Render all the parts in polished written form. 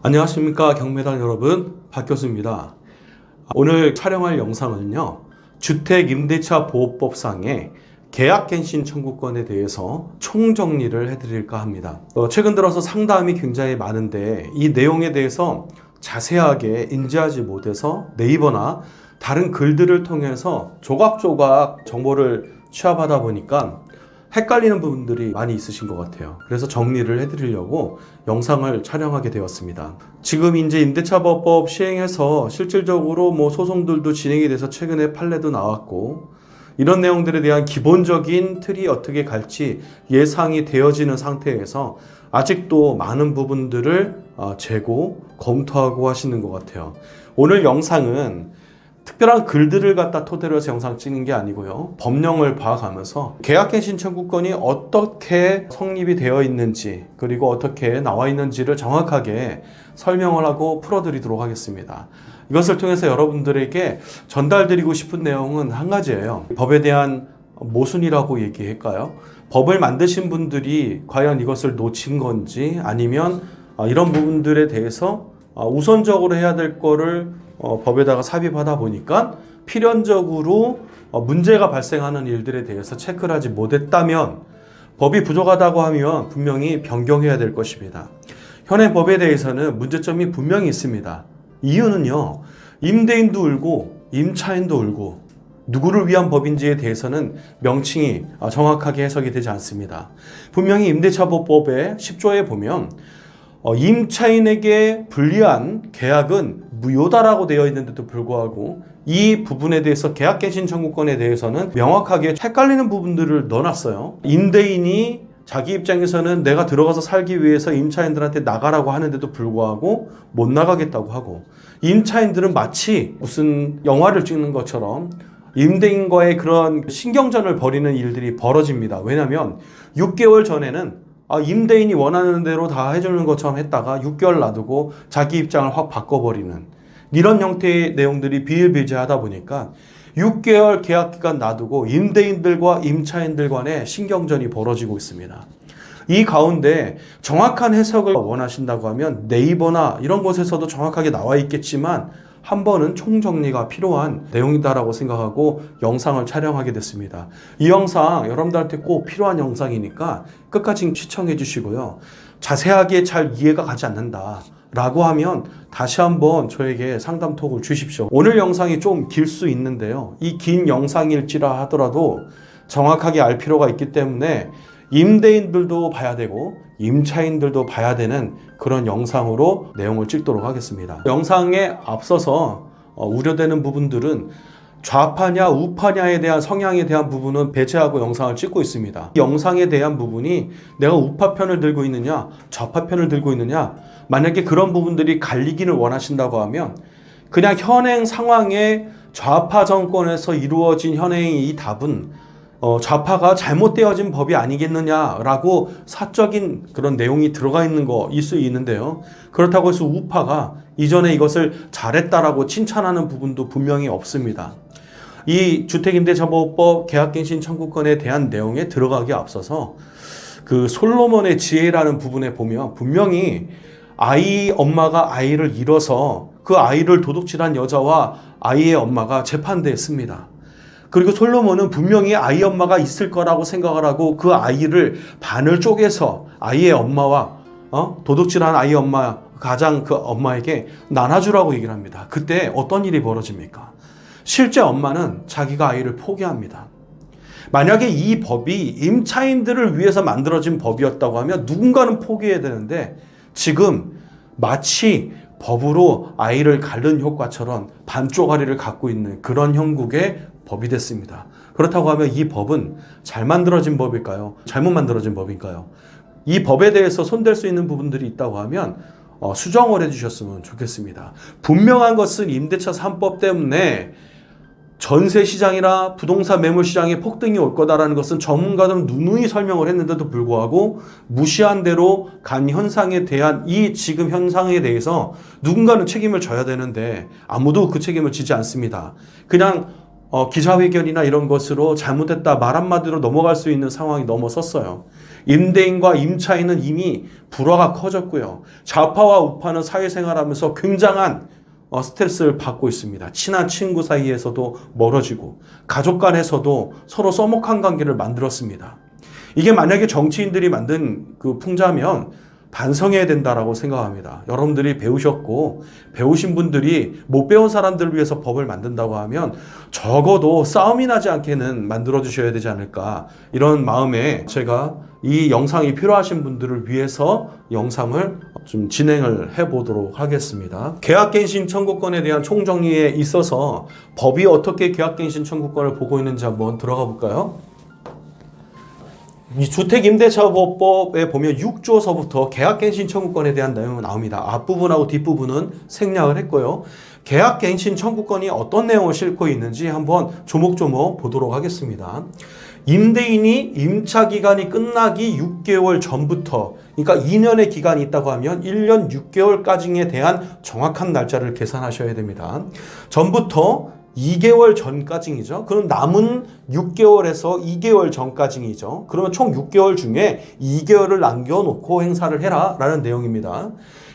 안녕하십니까 경매단 여러분, 박 교수입니다. 오늘 촬영할 영상은요, 주택임대차보호법상의 계약갱신 청구권에 대해서 총정리를 해드릴까 합니다. 최근 들어서 상담이 굉장히 많은데 이 내용에 대해서 자세하게 인지하지 못해서 네이버나 다른 글들을 통해서 조각조각 정보를 취합하다 보니까 헷갈리는 부분들이 많이 있으신 것 같아요. 그래서 정리를 해드리려고 영상을 촬영하게 되었습니다. 지금 이제 임대차보호법 시행해서 실질적으로 소송들도 진행이 돼서 최근에 판례도 나왔고, 이런 내용들에 대한 기본적인 틀이 어떻게 갈지 예상이 되어지는 상태에서 아직도 많은 부분들을 재고 검토하고 하시는 것 같아요. 오늘 영상은 특별한 글들을 갖다 토대로 해서 영상 찍는 게 아니고요, 법령을 봐가면서 계약갱신 청구권이 어떻게 성립이 되어 있는지, 그리고 어떻게 나와 있는지를 정확하게 설명을 하고 풀어드리도록 하겠습니다. 이것을 통해서 여러분들에게 전달드리고 싶은 내용은 한 가지예요. 법에 대한 모순이라고 얘기할까요? 법을 만드신 분들이 과연 이것을 놓친 건지, 아니면 이런 부분들에 대해서 우선적으로 해야 될 거를 법에다가 삽입하다 보니까 필연적으로 문제가 발생하는 일들에 대해서 체크를 하지 못했다면, 법이 부족하다고 하면 분명히 변경해야 될 것입니다. 현행 법에 대해서는 문제점이 분명히 있습니다. 이유는요, 임대인도 울고 임차인도 울고 누구를 위한 법인지에 대해서는 명칭이 정확하게 해석이 되지 않습니다. 분명히 임대차보호법의 10조에 보면 임차인에게 불리한 계약은 무효다라고 되어 있는데도 불구하고 이 부분에 대해서 계약갱신 청구권에 대해서는 명확하게 헷갈리는 부분들을 넣어놨어요. 임대인이 자기 입장에서는 내가 들어가서 살기 위해서 임차인들한테 나가라고 하는데도 불구하고 못 나가겠다고 하고, 임차인들은 마치 무슨 영화를 찍는 것처럼 임대인과의 그런 신경전을 벌이는 일들이 벌어집니다. 왜냐하면 6개월 전에는 임대인이 원하는 대로 다 해주는 것처럼 했다가 6개월 놔두고 자기 입장을 확 바꿔버리는 이런 형태의 내용들이 비일비재하다 보니까 6개월 계약기간 놔두고 임대인들과 임차인들 간의 신경전이 벌어지고 있습니다. 이 가운데 정확한 해석을 원하신다고 하면 네이버나 이런 곳에서도 정확하게 나와 있겠지만 한 번은 총정리가 필요한 내용이다라고 생각하고 영상을 촬영하게 됐습니다. 이 영상 여러분들한테 꼭 필요한 영상이니까 끝까지 시청해 주시고요. 자세하게 잘 이해가 가지 않는다 라고 하면 다시 한번 저에게 상담톡을 주십시오. 오늘 영상이 좀 길 수 있는데요, 이 긴 영상일지라 하더라도 정확하게 알 필요가 있기 때문에 임대인들도 봐야 되고 임차인들도 봐야 되는 그런 영상으로 내용을 찍도록 하겠습니다. 영상에 앞서서 우려되는 부분들은 좌파냐 우파냐에 대한 성향에 대한 부분은 배제하고 영상을 찍고 있습니다. 이 영상에 대한 부분이 내가 우파 편을 들고 있느냐 좌파 편을 들고 있느냐, 만약에 그런 부분들이 갈리기를 원하신다고 하면 그냥 현행 상황에 좌파 정권에서 이루어진 현행의 이 답은 좌파가 잘못되어진 법이 아니겠느냐라고 사적인 그런 내용이 들어가 있는 거일 수 있는데요, 그렇다고 해서 우파가 이전에 이것을 잘했다라고 칭찬하는 부분도 분명히 없습니다. 이 주택임대차보호법 계약갱신 청구권에 대한 내용에 들어가기 앞서서 그 솔로몬의 지혜라는 부분에 보면 분명히 엄마가 아이를 잃어서 그 아이를 도둑질한 여자와 아이의 엄마가 재판대에 씁니다. 그리고 솔로몬은 분명히 아이 엄마가 있을 거라고 생각을 하고 그 아이를 반을 쪼개서 아이의 엄마와 도둑질한 아이 엄마, 가장 그 엄마에게 나눠주라고 얘기를 합니다. 그때 어떤 일이 벌어집니까? 실제 엄마는 자기가 아이를 포기합니다. 만약에 이 법이 임차인들을 위해서 만들어진 법이었다고 하면 누군가는 포기해야 되는데, 지금 마치 법으로 아이를 가른 효과처럼 반쪼가리를 갖고 있는 그런 형국의 법이 됐습니다. 그렇다고 하면 이 법은 잘 만들어진 법일까요? 잘못 만들어진 법일까요? 이 법에 대해서 손댈 수 있는 부분들이 있다고 하면 수정을 해주셨으면 좋겠습니다. 분명한 것은 임대차 3법 때문에 전세 시장이나 부동산 매물 시장에 폭등이 올 거다라는 것은 전문가들은 누누이 설명을 했는데도 불구하고 무시한 대로 간 현상에 대한 이 지금 현상에 대해서 누군가는 책임을 져야 되는데 아무도 그 책임을 지지 않습니다. 그냥 기자회견이나 이런 것으로 잘못했다 말 한마디로 넘어갈 수 있는 상황이 넘어섰어요. 임대인과 임차인은 이미 불화가 커졌고요. 좌파와 우파는 사회생활하면서 굉장한 스트레스를 받고 있습니다. 친한 친구 사이에서도 멀어지고 가족 간에서도 서로 서먹한 관계를 만들었습니다. 이게 만약에 정치인들이 만든 그 풍자면 반성해야 된다라고 생각합니다. 여러분들이 배우셨고 배우신 분들이 못 배운 사람들을 위해서 법을 만든다고 하면 적어도 싸움이 나지 않게는 만들어 주셔야 되지 않을까, 이런 마음에 제가 이 영상이 필요하신 분들을 위해서 영상을 좀 진행을 해보도록 하겠습니다. 계약갱신 청구권에 대한 총정리에 있어서 법이 어떻게 계약갱신 청구권을 보고 있는지 한번 들어가 볼까요? 이 주택임대차보호법에 보면 6조서부터 계약갱신 청구권에 대한 내용이 나옵니다. 앞부분하고 뒷부분은 생략을 했고요. 계약갱신 청구권이 어떤 내용을 싣고 있는지 한번 조목조목 보도록 하겠습니다. 임대인이 임차기간이 끝나기 6개월 전부터, 그러니까 2년의 기간이 있다고 하면 1년 6개월까지에 대한 정확한 날짜를 계산하셔야 됩니다. 전부터 2개월 전까지이죠. 그럼 남은 6개월에서 2개월 전까지이죠. 그러면 총 6개월 중에 2개월을 남겨놓고 행사를 해라 라는 내용입니다.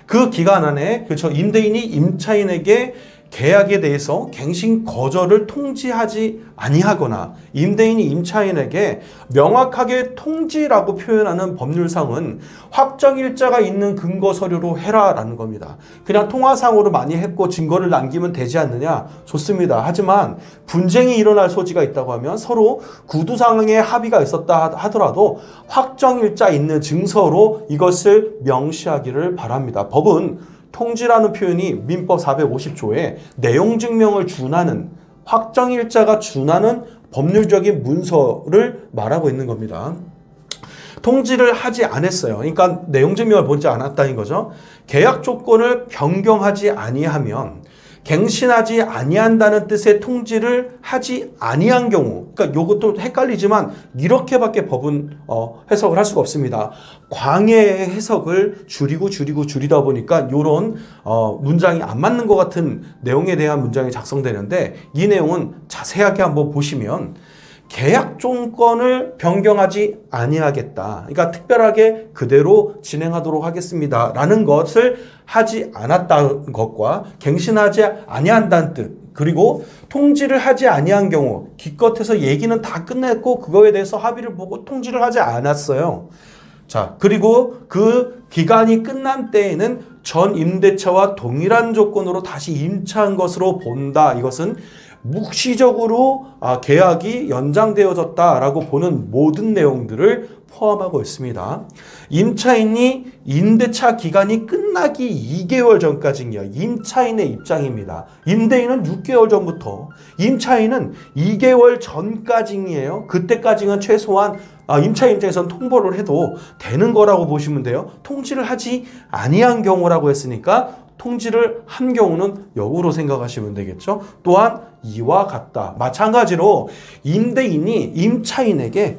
그 기간 안에 임대인이 임차인에게 계약에 대해서 갱신 거절을 통지하지 아니하거나 임대인이 임차인에게 명확하게 통지라고 표현하는 법률상은 확정일자가 있는 근거 서류로 해라라는 겁니다. 그냥 통화상으로 많이 했고 증거를 남기면 되지 않느냐? 좋습니다. 하지만 분쟁이 일어날 소지가 있다고 하면 서로 구두상의 합의가 있었다 하더라도 확정일자 있는 증서로 이것을 명시하기를 바랍니다. 법은 통지라는 표현이 민법 450조에 내용 증명을 준하는, 확정일자가 준하는 법률적인 문서를 말하고 있는 겁니다. 통지를 하지 않았어요. 그러니까 내용 증명을 보지 않았다는 거죠. 계약 조건을 변경하지 아니하면 갱신하지 아니한다는 뜻의 통지를 하지 아니한 경우, 그러니까 이것도 헷갈리지만 이렇게밖에 법은 해석을 할 수가 없습니다. 광해의 해석을 줄이다 보니까 이런 문장이 안 맞는 것 같은 내용에 대한 문장이 작성되는데, 이 내용은 자세하게 한번 보시면 계약 조건을 변경하지 아니하겠다. 그러니까 특별하게 그대로 진행하도록 하겠습니다. 라는 것을 하지 않았다는 것과 갱신하지 아니한다는 뜻, 그리고 통지를 하지 아니한 경우, 기껏해서 얘기는 다 끝냈고 그거에 대해서 합의를 보고 통지를 하지 않았어요. 자, 그리고 그 기간이 끝난 때에는 전 임대차와 동일한 조건으로 다시 임차한 것으로 본다. 이것은 묵시적으로 계약이 연장되어졌다라고 보는 모든 내용들을 포함하고 있습니다. 임차인이 임대차 기간이 끝나기 2개월 전까지는요, 임차인의 입장입니다. 임대인은 6개월 전부터, 임차인은 2개월 전까지예요. 그때까지는 최소한 임차인 입장에서는 통보를 해도 되는 거라고 보시면 돼요. 통지를 하지 아니한 경우라고 했으니까 통지를 한 경우는 역으로 생각하시면 되겠죠. 또한 이와 같다. 마찬가지로 임대인이 임차인에게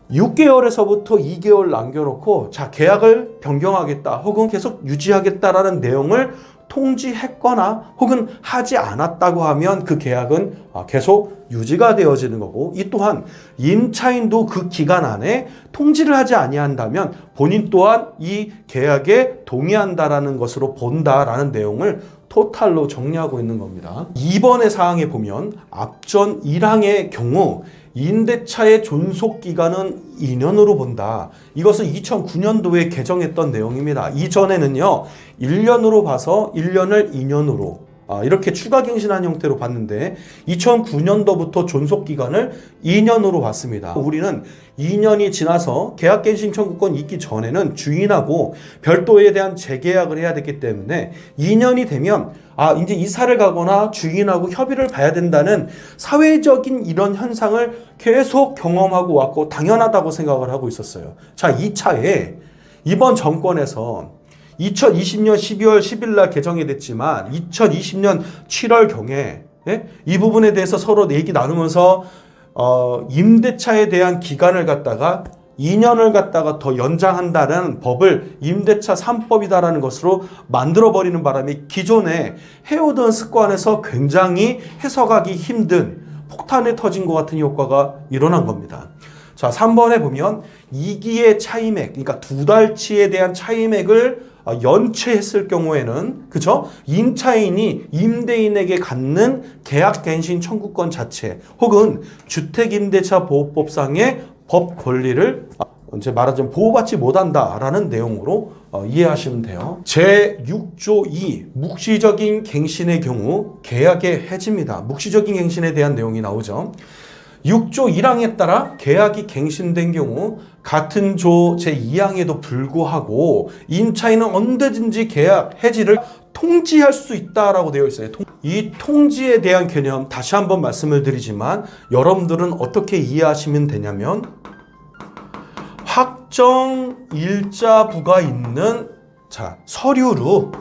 6개월에서부터 2개월 남겨놓고 자, 계약을 변경하겠다 혹은 계속 유지하겠다라는 내용을 통지했거나 혹은 하지 않았다고 하면 그 계약은 계속 유지가 되어지는 거고, 이 또한 임차인도 그 기간 안에 통지를 하지 아니한다면 본인 또한 이 계약에 동의한다라는 것으로 본다라는 내용을 토탈로 정리하고 있는 겁니다. 2번의 사항에 보면 앞전 1항의 경우 임대차의 존속기간은 2년으로 본다. 이것은 2009년도에 개정했던 내용입니다. 이전에는요, 1년으로 봐서 1년을 2년으로 이렇게 추가 갱신한 형태로 봤는데 2009년도부터 존속기간을 2년으로 봤습니다. 우리는 2년이 지나서 계약갱신 청구권 있기 전에는 주인하고 별도에 대한 재계약을 해야 됐기 때문에 2년이 되면 이제 이사를 가거나 주인하고 협의를 봐야 된다는 사회적인 이런 현상을 계속 경험하고 왔고 당연하다고 생각을 하고 있었어요. 자, 이 차에 이번 정권에서 2020년 12월 10일 날 개정이 됐지만 2020년 7월경에 이 부분에 대해서 서로 얘기 나누면서 임대차에 대한 기간을 갖다가 2년을 갖다가 더 연장한다는 법을 임대차 3법이다라는 것으로 만들어버리는 바람에 기존에 해오던 습관에서 굉장히 해석하기 힘든 폭탄이 터진 것 같은 효과가 일어난 겁니다. 자, 3번에 보면 이기의 차임액, 그러니까 두 달치에 대한 차임액을 연체했을 경우에는, 그죠? 임차인이 임대인에게 갖는 계약갱신 청구권 자체 혹은 주택임대차 보호법상의 법 권리를 이제 말하자면 보호받지 못한다라는 내용으로 이해하시면 돼요. 제6조 2 묵시적인 갱신의 경우 계약의 해지입니다. 묵시적인 갱신에 대한 내용이 나오죠. 6조 1항에 따라 계약이 갱신된 경우 같은 조 제2항에도 불구하고 임차인은 언제든지 계약 해지를 통지할 수 있다라고 되어 있어요. 이 통지에 대한 개념 다시 한번 말씀을 드리지만 여러분들은 어떻게 이해하시면 되냐면 확정 일자부가 있는 서류로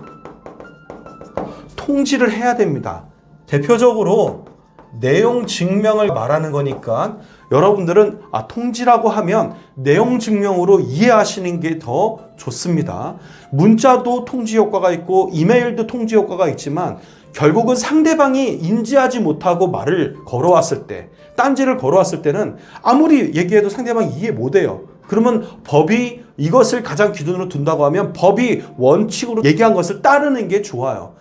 통지를 해야 됩니다. 대표적으로 내용 증명을 말하는 거니까 여러분들은 통지라고 하면 내용 증명으로 이해하시는 게 더 좋습니다. 문자도 통지 효과가 있고 이메일도 통지 효과가 있지만 결국은 상대방이 인지하지 못하고 말을 걸어왔을 때, 딴지를 걸어왔을 때는 아무리 얘기해도 상대방이 이해 못해요. 그러면 법이 이것을 가장 기준으로 둔다고 하면 법이 원칙으로 얘기한 것을 따르는 게 좋아요.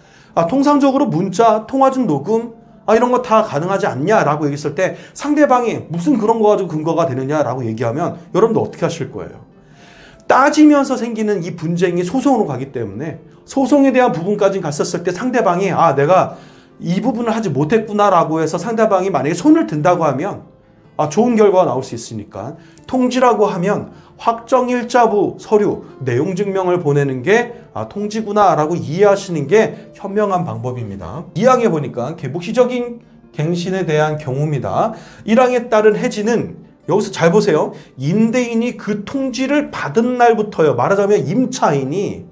통상적으로 문자, 통화 중 녹음 이런 거 다 가능하지 않냐라고 얘기했을 때 상대방이 무슨 그런 거 가지고 근거가 되느냐라고 얘기하면 여러분들 어떻게 하실 거예요? 따지면서 생기는 이 분쟁이 소송으로 가기 때문에 소송에 대한 부분까지 갔었을 때 상대방이 내가 이 부분을 하지 못했구나라고 해서 상대방이 만약에 손을 든다고 하면 좋은 결과가 나올 수 있으니까 통지라고 하면 확정일자부 서류, 내용 증명을 보내는 게 통지구나라고 이해하시는 게 현명한 방법입니다. 2항에 보니까 묵시적인 갱신에 대한 경우입니다. 1항에 따른 해지는 여기서 잘 보세요. 임대인이 그 통지를 받은 날부터요. 말하자면 임차인이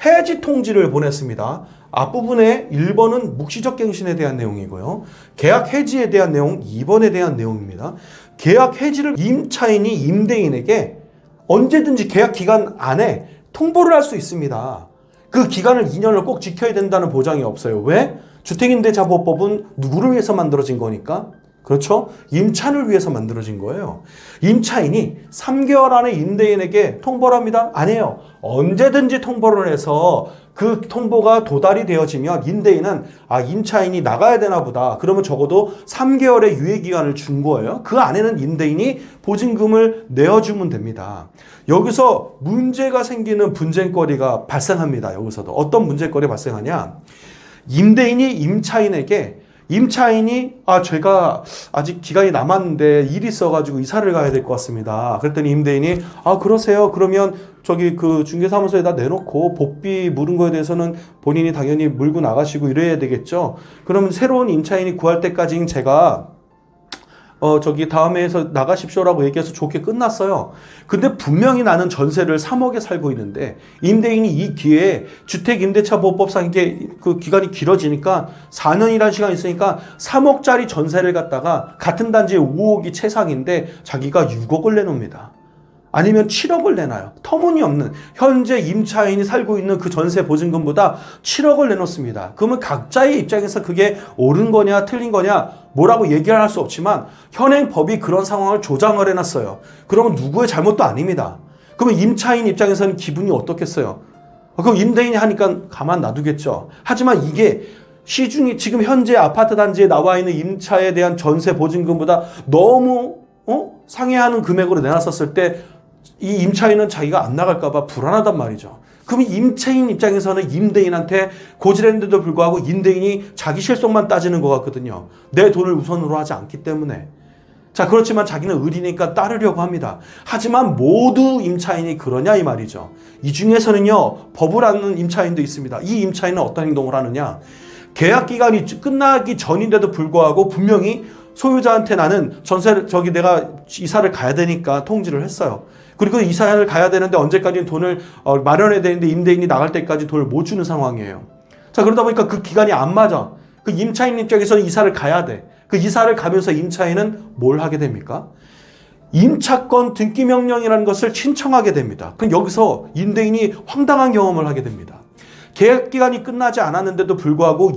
해지 통지를 보냈습니다. 앞부분에 1번은 묵시적 갱신에 대한 내용이고요. 계약 해지에 대한 내용 2번에 대한 내용입니다. 계약 해지를 임차인이 임대인에게 언제든지 계약 기간 안에 통보를 할 수 있습니다. 그 기간을 2년을 꼭 지켜야 된다는 보장이 없어요. 왜? 주택임대차보호법은 누구를 위해서 만들어진 거니까? 그렇죠? 임차인을 위해서 만들어진 거예요. 임차인이 3개월 안에 임대인에게 통보를 합니다? 아니에요. 언제든지 통보를 해서 그 통보가 도달이 되어지면 임대인은 임차인이 나가야 되나 보다. 그러면 적어도 3개월의 유예기간을 준 거예요. 그 안에는 임대인이 보증금을 내어주면 됩니다. 여기서 문제가 생기는 분쟁거리가 발생합니다. 여기서도 어떤 문제거리가 발생하냐? 임차인이 제가 아직 기간이 남았는데 일이 있어가지고 이사를 가야 될 것 같습니다. 그랬더니 임대인이 그러세요. 그러면 그 중개사무소에다 내놓고 복비 물은 거에 대해서는 본인이 당연히 물고 나가시고 이래야 되겠죠. 그러면 새로운 임차인이 구할 때까지는 제가 다음에 해서 나가십시오라고 얘기해서 좋게 끝났어요. 근데 분명히 나는 전세를 3억에 살고 있는데 임대인이 이 기회에 주택임대차보호법상 이게 그 기간이 길어지니까 4년이라는 시간이 있으니까 3억짜리 전세를 갖다가 같은 단지에 5억이 최상인데 자기가 6억을 내놓습니다. 아니면 7억을 내놔요. 터무니없는 현재 임차인이 살고 있는 그 전세 보증금보다 7억을 내놓습니다. 그러면 각자의 입장에서 그게 옳은 거냐 틀린 거냐 뭐라고 얘기를 할 수 없지만 현행 법이 그런 상황을 조장을 해놨어요. 그러면 누구의 잘못도 아닙니다. 그러면 임차인 입장에서는 기분이 어떻겠어요? 그럼 임대인이 하니까 가만 놔두겠죠. 하지만 이게 시중이 지금 현재 아파트 단지에 나와 있는 임차에 대한 전세 보증금보다 너무 상회하는 금액으로 내놨었을 때 이 임차인은 자기가 안 나갈까봐 불안하단 말이죠. 그럼 임차인 입장에서는 임대인한테 고지했는데도 불구하고 임대인이 자기 실속만 따지는 것 같거든요. 내 돈을 우선으로 하지 않기 때문에. 그렇지만 자기는 의리니까 따르려고 합니다. 하지만 모두 임차인이 그러냐 이 말이죠. 이 중에서는요, 법을 아는 임차인도 있습니다. 이 임차인은 어떤 행동을 하느냐. 계약 기간이 끝나기 전인데도 불구하고 분명히 소유자한테 나는 내가 이사를 가야 되니까 통지를 했어요. 그리고 이사를 가야 되는데 언제까지는 돈을 마련해야 되는데 임대인이 나갈 때까지 돈을 못 주는 상황이에요. 그러다 보니까 그 기간이 안 맞아. 그 임차인 입장에서는 이사를 가야 돼. 그 이사를 가면서 임차인은 뭘 하게 됩니까? 임차권 등기 명령이라는 것을 신청하게 됩니다. 그럼 여기서 임대인이 황당한 경험을 하게 됩니다. 계약 기간이 끝나지 않았는데도 불구하고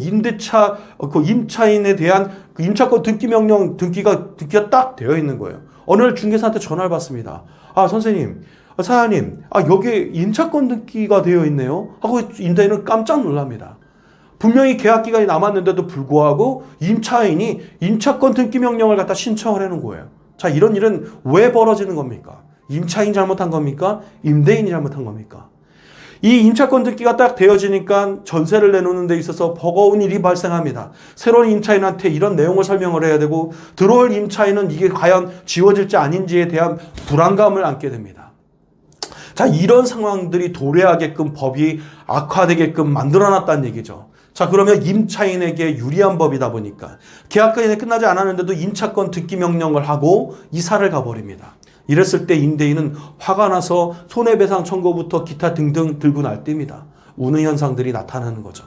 임차인에 대한 그 임차권 등기 명령 등기가 딱 되어 있는 거예요. 어느 날 중개사한테 전화를 받습니다. 아, 선생님, 사장님, 여기에 임차권 등기가 되어 있네요. 하고 임대인은 깜짝 놀랍니다. 분명히 계약 기간이 남았는데도 불구하고 임차인이 임차권 등기 명령을 갖다 신청을 해놓은 거예요. 자, 이런 일은 왜 벌어지는 겁니까? 임차인이 잘못한 겁니까? 임대인이 잘못한 겁니까? 이 임차권 등기가 딱 되어지니까 전세를 내놓는 데 있어서 버거운 일이 발생합니다. 새로운 임차인한테 이런 내용을 설명을 해야 되고, 들어올 임차인은 이게 과연 지워질지 아닌지에 대한 불안감을 안게 됩니다. 자, 이런 상황들이 도래하게끔 법이 악화되게끔 만들어놨다는 얘기죠. 자, 그러면 임차인에게 유리한 법이다 보니까 계약기간이 끝나지 않았는데도 임차권 등기 명령을 하고 이사를 가버립니다. 이랬을 때 임대인은 화가 나서 손해배상 청구부터 기타 등등 들고 날뛰니다. 우는 현상들이 나타나는 거죠.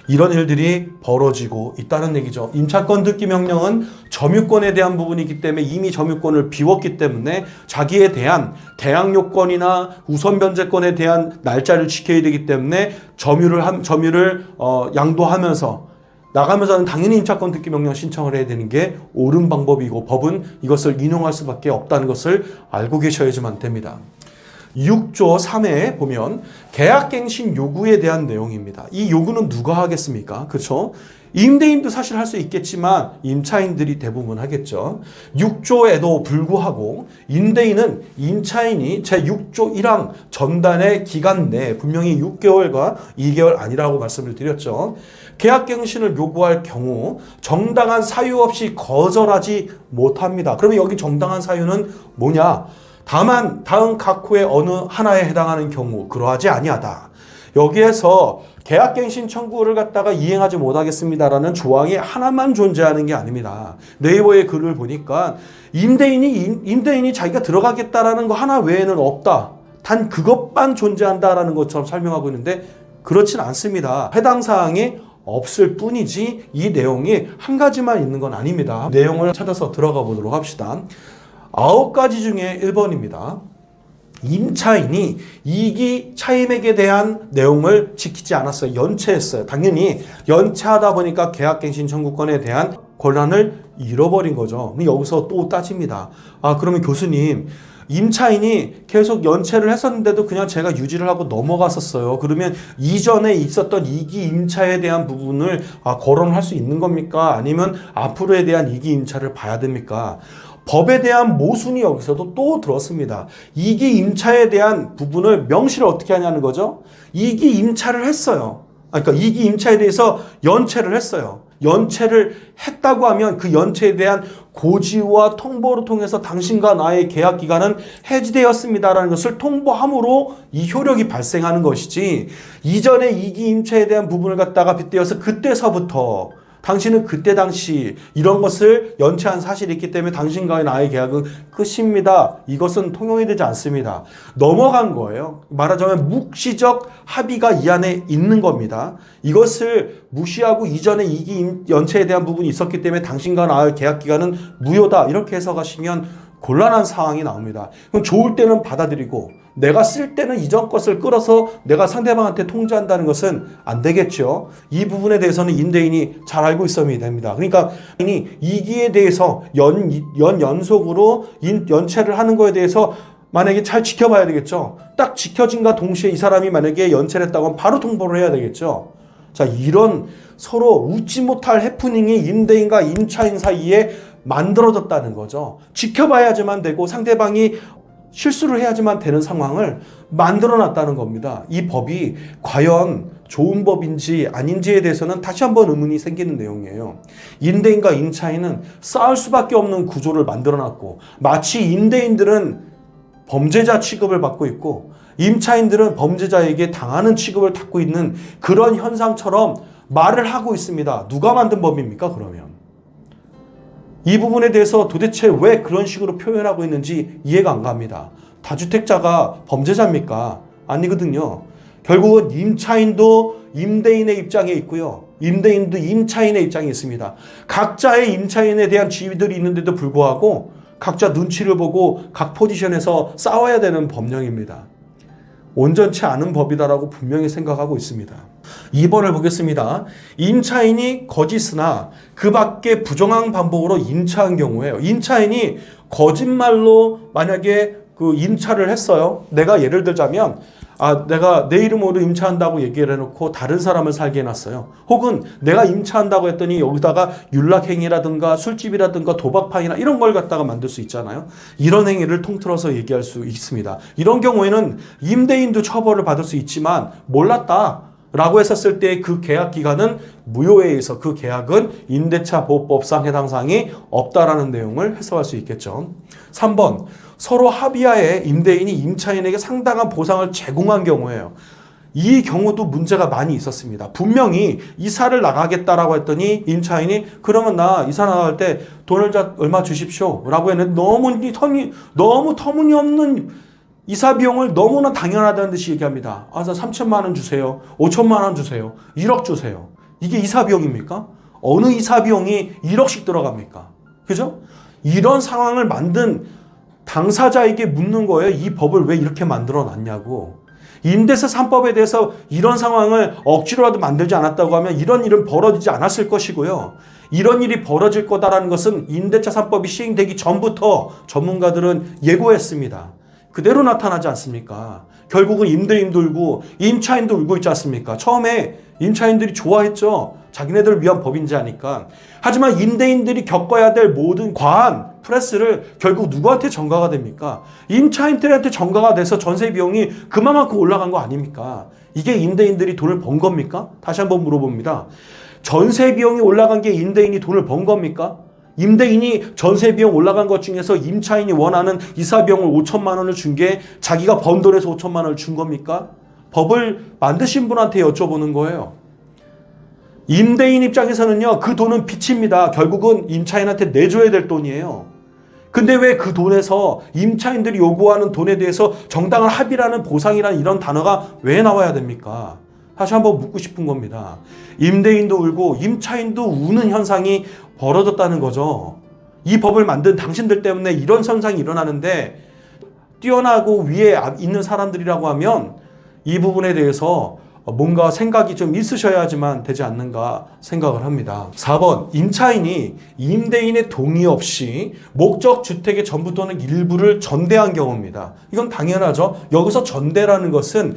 이런 일들이 벌어지고 있다는 얘기죠. 임차권 등기 명령은 점유권에 대한 부분이기 때문에 이미 점유권을 비웠기 때문에 자기에 대한 대항 요건이나 우선 변제권에 대한 날짜를 지켜야 되기 때문에 점유를 양도하면서 나가면서는 당연히 임차권 등기 명령 신청을 해야 되는 게 옳은 방법이고, 법은 이것을 인용할 수밖에 없다는 것을 알고 계셔야지만 됩니다. 6조 3회에 보면 계약갱신 요구에 대한 내용입니다. 이 요구는 누가 하겠습니까? 그렇죠? 임대인도 사실 할 수 있겠지만 임차인들이 대부분 하겠죠. 6조에도 불구하고 임대인은 임차인이 제6조 1항 전단의 기간 내에 분명히 6개월과 2개월 아니라고 말씀을 드렸죠. 계약갱신을 요구할 경우 정당한 사유 없이 거절하지 못합니다. 그러면 여기 정당한 사유는 뭐냐? 다만 다음 각호의 어느 하나에 해당하는 경우 그러하지 아니하다. 여기에서 계약갱신 청구를 갖다가 이행하지 못하겠습니다라는 조항이 하나만 존재하는 게 아닙니다. 네이버의 글을 보니까 임대인이 자기가 들어가겠다라는 거 하나 외에는 없다. 단 그것만 존재한다라는 것처럼 설명하고 있는데 그렇진 않습니다. 해당 사항이 없을 뿐이지 이 내용이 한 가지만 있는 건 아닙니다. 내용을 찾아서 들어가 보도록 합시다. 9가지 중에 1번입니다. 임차인이 이기 차임액에 대한 내용을 지키지 않았어요. 연체했어요. 당연히 연체하다 보니까 계약갱신 청구권에 대한 권한을 잃어버린 거죠. 여기서 또 따집니다. 그러면 교수님, 임차인이 계속 연체를 했었는데도 그냥 제가 유지를 하고 넘어갔었어요. 그러면 이전에 있었던 이기 임차에 대한 부분을 거론할 수 있는 겁니까? 아니면 앞으로에 대한 이기 임차를 봐야 됩니까? 법에 대한 모순이 여기서도 또 들었습니다. 이기 임차에 대한 부분을 명시를 어떻게 하냐는 거죠. 이기 임차를 했어요. 그러니까 이기 임차에 대해서 연체를 했어요. 연체를 했다고 하면 그 연체에 대한 고지와 통보를 통해서 당신과 나의 계약 기간은 해지되었습니다라는 것을 통보함으로 이 효력이 발생하는 것이지, 이전에 이기 임차에 대한 부분을 갖다가 빗대어서 그때서부터 당신은 그때 당시 이런 것을 연체한 사실이 있기 때문에 당신과의 나의 계약은 끝입니다. 이것은 통용이 되지 않습니다. 넘어간 거예요. 말하자면 묵시적 합의가 이 안에 있는 겁니다. 이것을 무시하고 이전에 이기 연체에 대한 부분이 있었기 때문에 당신과 나의 계약 기간은 무효다. 이렇게 해석하시면 곤란한 상황이 나옵니다. 그럼 좋을 때는 받아들이고 내가 쓸 때는 이전 것을 끌어서 내가 상대방한테 통지한다는 것은 안 되겠죠. 이 부분에 대해서는 임대인이 잘 알고 있어야 됩니다. 그러니까 이기에 대해서 연속으로 연체를 하는 거에 대해서 만약에 잘 지켜봐야 되겠죠. 딱 지켜진과 동시에 이 사람이 만약에 연체를 했다고 하면 바로 통보를 해야 되겠죠. 자, 이런 서로 웃지 못할 해프닝이 임대인과 임차인 사이에 만들어졌다는 거죠. 지켜봐야지만 되고 상대방이 실수를 해야지만 되는 상황을 만들어놨다는 겁니다. 이 법이 과연 좋은 법인지 아닌지에 대해서는 다시 한번 의문이 생기는 내용이에요. 임대인과 임차인은 싸울 수밖에 없는 구조를 만들어놨고, 마치 임대인들은 범죄자 취급을 받고 있고 임차인들은 범죄자에게 당하는 취급을 받고 있는 그런 현상처럼 말을 하고 있습니다. 누가 만든 법입니까, 그러면? 이 부분에 대해서 도대체 왜 그런 식으로 표현하고 있는지 이해가 안 갑니다. 다주택자가 범죄자입니까? 아니거든요. 결국은 임차인도 임대인의 입장에 있고요. 임대인도 임차인의 입장에 있습니다. 각자의 임차인에 대한 지위들이 있는데도 불구하고 각자 눈치를 보고 각 포지션에서 싸워야 되는 법령입니다. 온전치 않은 법이다라고 분명히 생각하고 있습니다. 2번을 보겠습니다. 임차인이 거짓으나 그 밖에 부정한 반복으로 임차한 경우에요. 임차인이 거짓말로 만약에 그 임차를 했어요. 내가 예를 들자면 내가 내 이름으로 임차한다고 얘기를 해놓고 다른 사람을 살게 해놨어요. 혹은 내가 임차한다고 했더니 여기다가 윤락행위라든가 술집이라든가 도박판이나 이런 걸 갖다가 만들 수 있잖아요. 이런 행위를 통틀어서 얘기할 수 있습니다. 이런 경우에는 임대인도 처벌을 받을 수 있지만 몰랐다 라고 했었을 때 그 계약 기간은 무효에 의해서 그 계약은 임대차 보호법상 해당 사항이 없다라는 내용을 해석할 수 있겠죠. 3번, 서로 합의하에 임대인이 임차인에게 상당한 보상을 제공한 경우예요. 이 경우도 문제가 많이 있었습니다. 분명히 이사를 나가겠다라고 했더니 임차인이 그러면 나 이사 나갈 때 돈을 얼마 주십시오 라고 했는데 너무 터무니없는 이사 비용을 너무나 당연하다는 듯이 얘기합니다. 나 3천만 원 주세요. 5천만 원 주세요. 1억 주세요. 이게 이사 비용입니까? 어느 이사 비용이 1억씩 들어갑니까? 그죠? 이런 상황을 만든 당사자에게 묻는 거예요. 이 법을 왜 이렇게 만들어 놨냐고. 임대차 3법에 대해서 이런 상황을 억지로라도 만들지 않았다고 하면 이런 일은 벌어지지 않았을 것이고요. 이런 일이 벌어질 거다라는 것은 임대차 3법이 시행되기 전부터 전문가들은 예고했습니다. 그대로 나타나지 않습니까? 결국은 임대인도 울고 임차인도 울고 있지 않습니까? 처음에 임차인들이 좋아했죠. 자기네들을 위한 법인지 아니까. 하지만 임대인들이 겪어야 될 모든 과한 프레스를 결국 누구한테 전가가 됩니까? 임차인들한테 전가가 돼서 전세 비용이 그만큼 올라간 거 아닙니까? 이게 임대인들이 돈을 번 겁니까? 다시 한번 물어봅니다. 전세 비용이 올라간 게 임대인이 돈을 번 겁니까? 임대인이 전세 비용 올라간 것 중에서 임차인이 원하는 이사 비용을 5천만 원을 준 게 자기가 번 돈에서 5천만 원을 준 겁니까? 법을 만드신 분한테 여쭤보는 거예요. 임대인 입장에서는요, 그 돈은 빚입니다. 결국은 임차인한테 내줘야 될 돈이에요. 근데 왜 그 돈에서 임차인들이 요구하는 돈에 대해서 정당한 합의라는 보상이라는 이런 단어가 왜 나와야 됩니까? 다시 한번 묻고 싶은 겁니다. 임대인도 울고 임차인도 우는 현상이 벌어졌다는 거죠. 이 법을 만든 당신들 때문에 이런 현상이 일어나는데 뛰어나고 위에 있는 사람들이라고 하면 이 부분에 대해서 뭔가 생각이 좀 있으셔야지만 되지 않는가 생각을 합니다. 4번, 임차인이 임대인의 동의 없이 목적 주택의 전부 또는 일부를 전대한 경우입니다. 이건 당연하죠. 여기서 전대라는 것은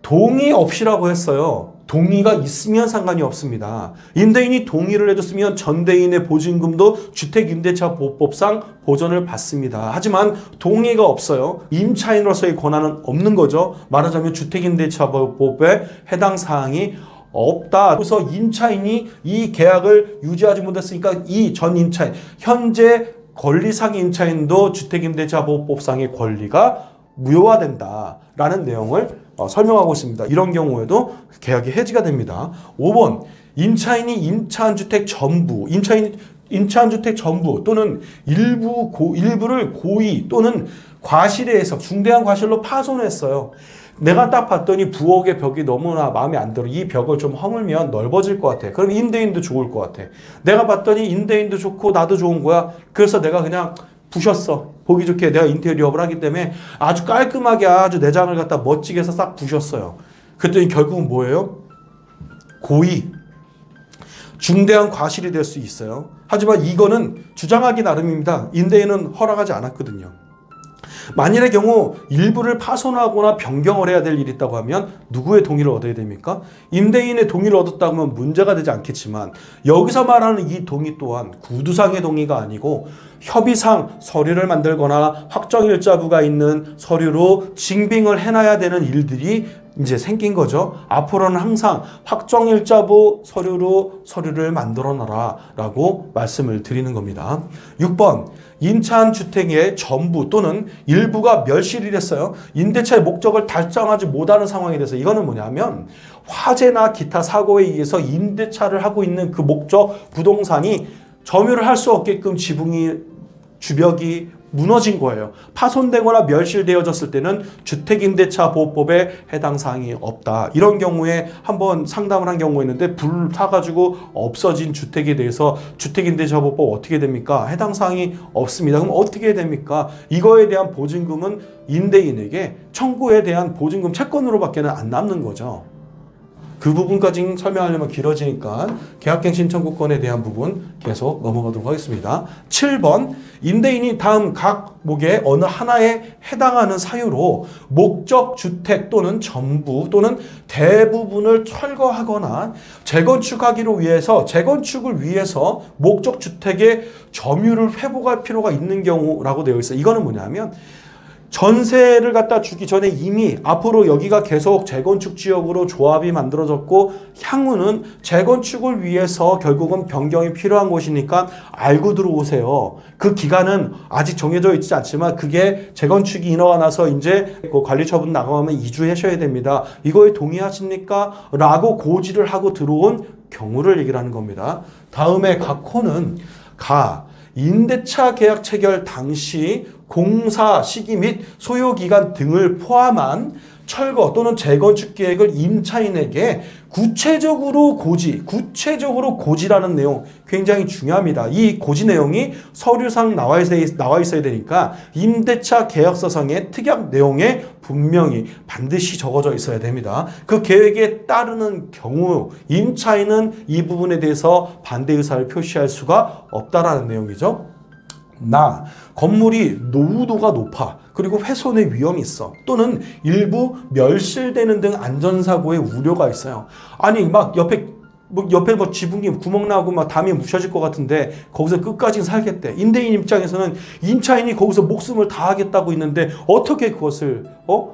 동의 없이라고 했어요. 동의가 있으면 상관이 없습니다. 임대인이 동의를 해줬으면 전대인의 보증금도 주택임대차보호법상 보전을 받습니다. 하지만 동의가 없어요. 임차인으로서의 권한은 없는 거죠. 말하자면 주택임대차보호법에 해당 사항이 없다. 그래서 임차인이 이 계약을 유지하지 못했으니까 이 전 임차인, 현재 권리상의 임차인도 주택임대차보호법상의 권리가 무효화된다라는 내용을 설명하고 있습니다. 이런 경우에도 계약이 해지가 됩니다. 5번, 임차인이 임차한 주택 전부, 임차한 주택 전부 또는 일부를 고의 또는 과실에 의해서 중대한 과실로 파손했어요. 내가 딱 봤더니 부엌의 벽이 너무나 마음에 안 들어. 이 벽을 좀 허물면 넓어질 것 같아. 그럼 임대인도 좋을 것 같아. 내가 봤더니 임대인도 좋고 나도 좋은 거야. 그래서 내가 그냥 부셨어. 보기 좋게 내가 인테리어를 하기 때문에 아주 깔끔하게 아주 내장을 갖다 멋지게 해서 싹 부셨어요. 그랬더니 결국은 뭐예요? 고의, 중대한 과실이 될 수 있어요. 하지만 이거는 주장하기 나름입니다. 임대인은 허락하지 않았거든요. 만일의 경우 일부를 파손하거나 변경을 해야 될 일이 있다고 하면 누구의 동의를 얻어야 됩니까? 임대인의 동의를 얻었다고 하면 문제가 되지 않겠지만 여기서 말하는 이 동의 또한 구두상의 동의가 아니고 협의상 서류를 만들거나 확정일자부가 있는 서류로 징빙을 해놔야 되는 일들이 이제 생긴 거죠. 앞으로는 항상 확정일자부 서류로 서류를 만들어 놔라 라고 말씀을 드리는 겁니다. 6번, 임차한 주택의 전부 또는 일부가 멸실이 됐어요. 임대차의 목적을 달성하지 못하는 상황이 돼서 이거는 뭐냐면 화재나 기타 사고에 의해서 임대차를 하고 있는 그 목적 부동산이 점유를 할 수 없게끔 주벽이 무너진 거예요. 파손되거나 멸실되어졌을 때는 주택임대차보호법에 해당 사항이 없다. 이런 경우에 한번 상담을 한 경우가 있는데 불 타가지고 없어진 주택에 대해서 주택임대차보호법 어떻게 됩니까? 해당 사항이 없습니다. 그럼 어떻게 됩니까? 이거에 대한 보증금은 임대인에게 청구에 대한 보증금 채권으로밖에 안 남는 거죠. 그 부분까지 설명하려면 길어지니까 계약갱신 청구권에 대한 부분 계속 넘어가도록 하겠습니다. 7번 임대인이 다음 각목의 어느 하나에 해당하는 사유로 목적 주택 또는 전부 또는 대부분을 철거하거나 재건축을 위해서 목적 주택의 점유를 회복할 필요가 있는 경우라고 되어 있어요. 이거는 뭐냐면 전세를 갖다 주기 전에 이미 앞으로 여기가 계속 재건축 지역으로 조합이 만들어졌고 향후는 재건축을 위해서 결국은 변경이 필요한 곳이니까 알고 들어오세요. 그 기간은 아직 정해져 있지 않지만 그게 재건축이 인허가 나서 이제 그 관리처분 나가면 이주하셔야 됩니다. 이거에 동의하십니까? 라고 고지를 하고 들어온 경우를 얘기를 하는 겁니다. 다음에 각호는 임대차 계약 체결 당시 공사 시기 및 소요기간 등을 포함한 철거 또는 재건축 계획을 임차인에게 구체적으로 고지라는 내용 굉장히 중요합니다. 이 고지 내용이 서류상 나와 있어야 되니까 임대차 계약서상의 특약 내용에 분명히 반드시 적어져 있어야 됩니다. 그 계획에 따르는 경우 임차인은 이 부분에 대해서 반대 의사를 표시할 수가 없다라는 내용이죠. 건물이 노후도가 높아 그리고 훼손의 위험이 있어 또는 일부 멸실되는 등 안전사고의 우려가 있어요. 아니 막 옆에 지붕이 구멍 나고 막 담이 묻혀질 것 같은데 거기서 끝까지 살겠대. 임대인 입장에서는 임차인이 거기서 목숨을 다하겠다고 있는데 어떻게 그것을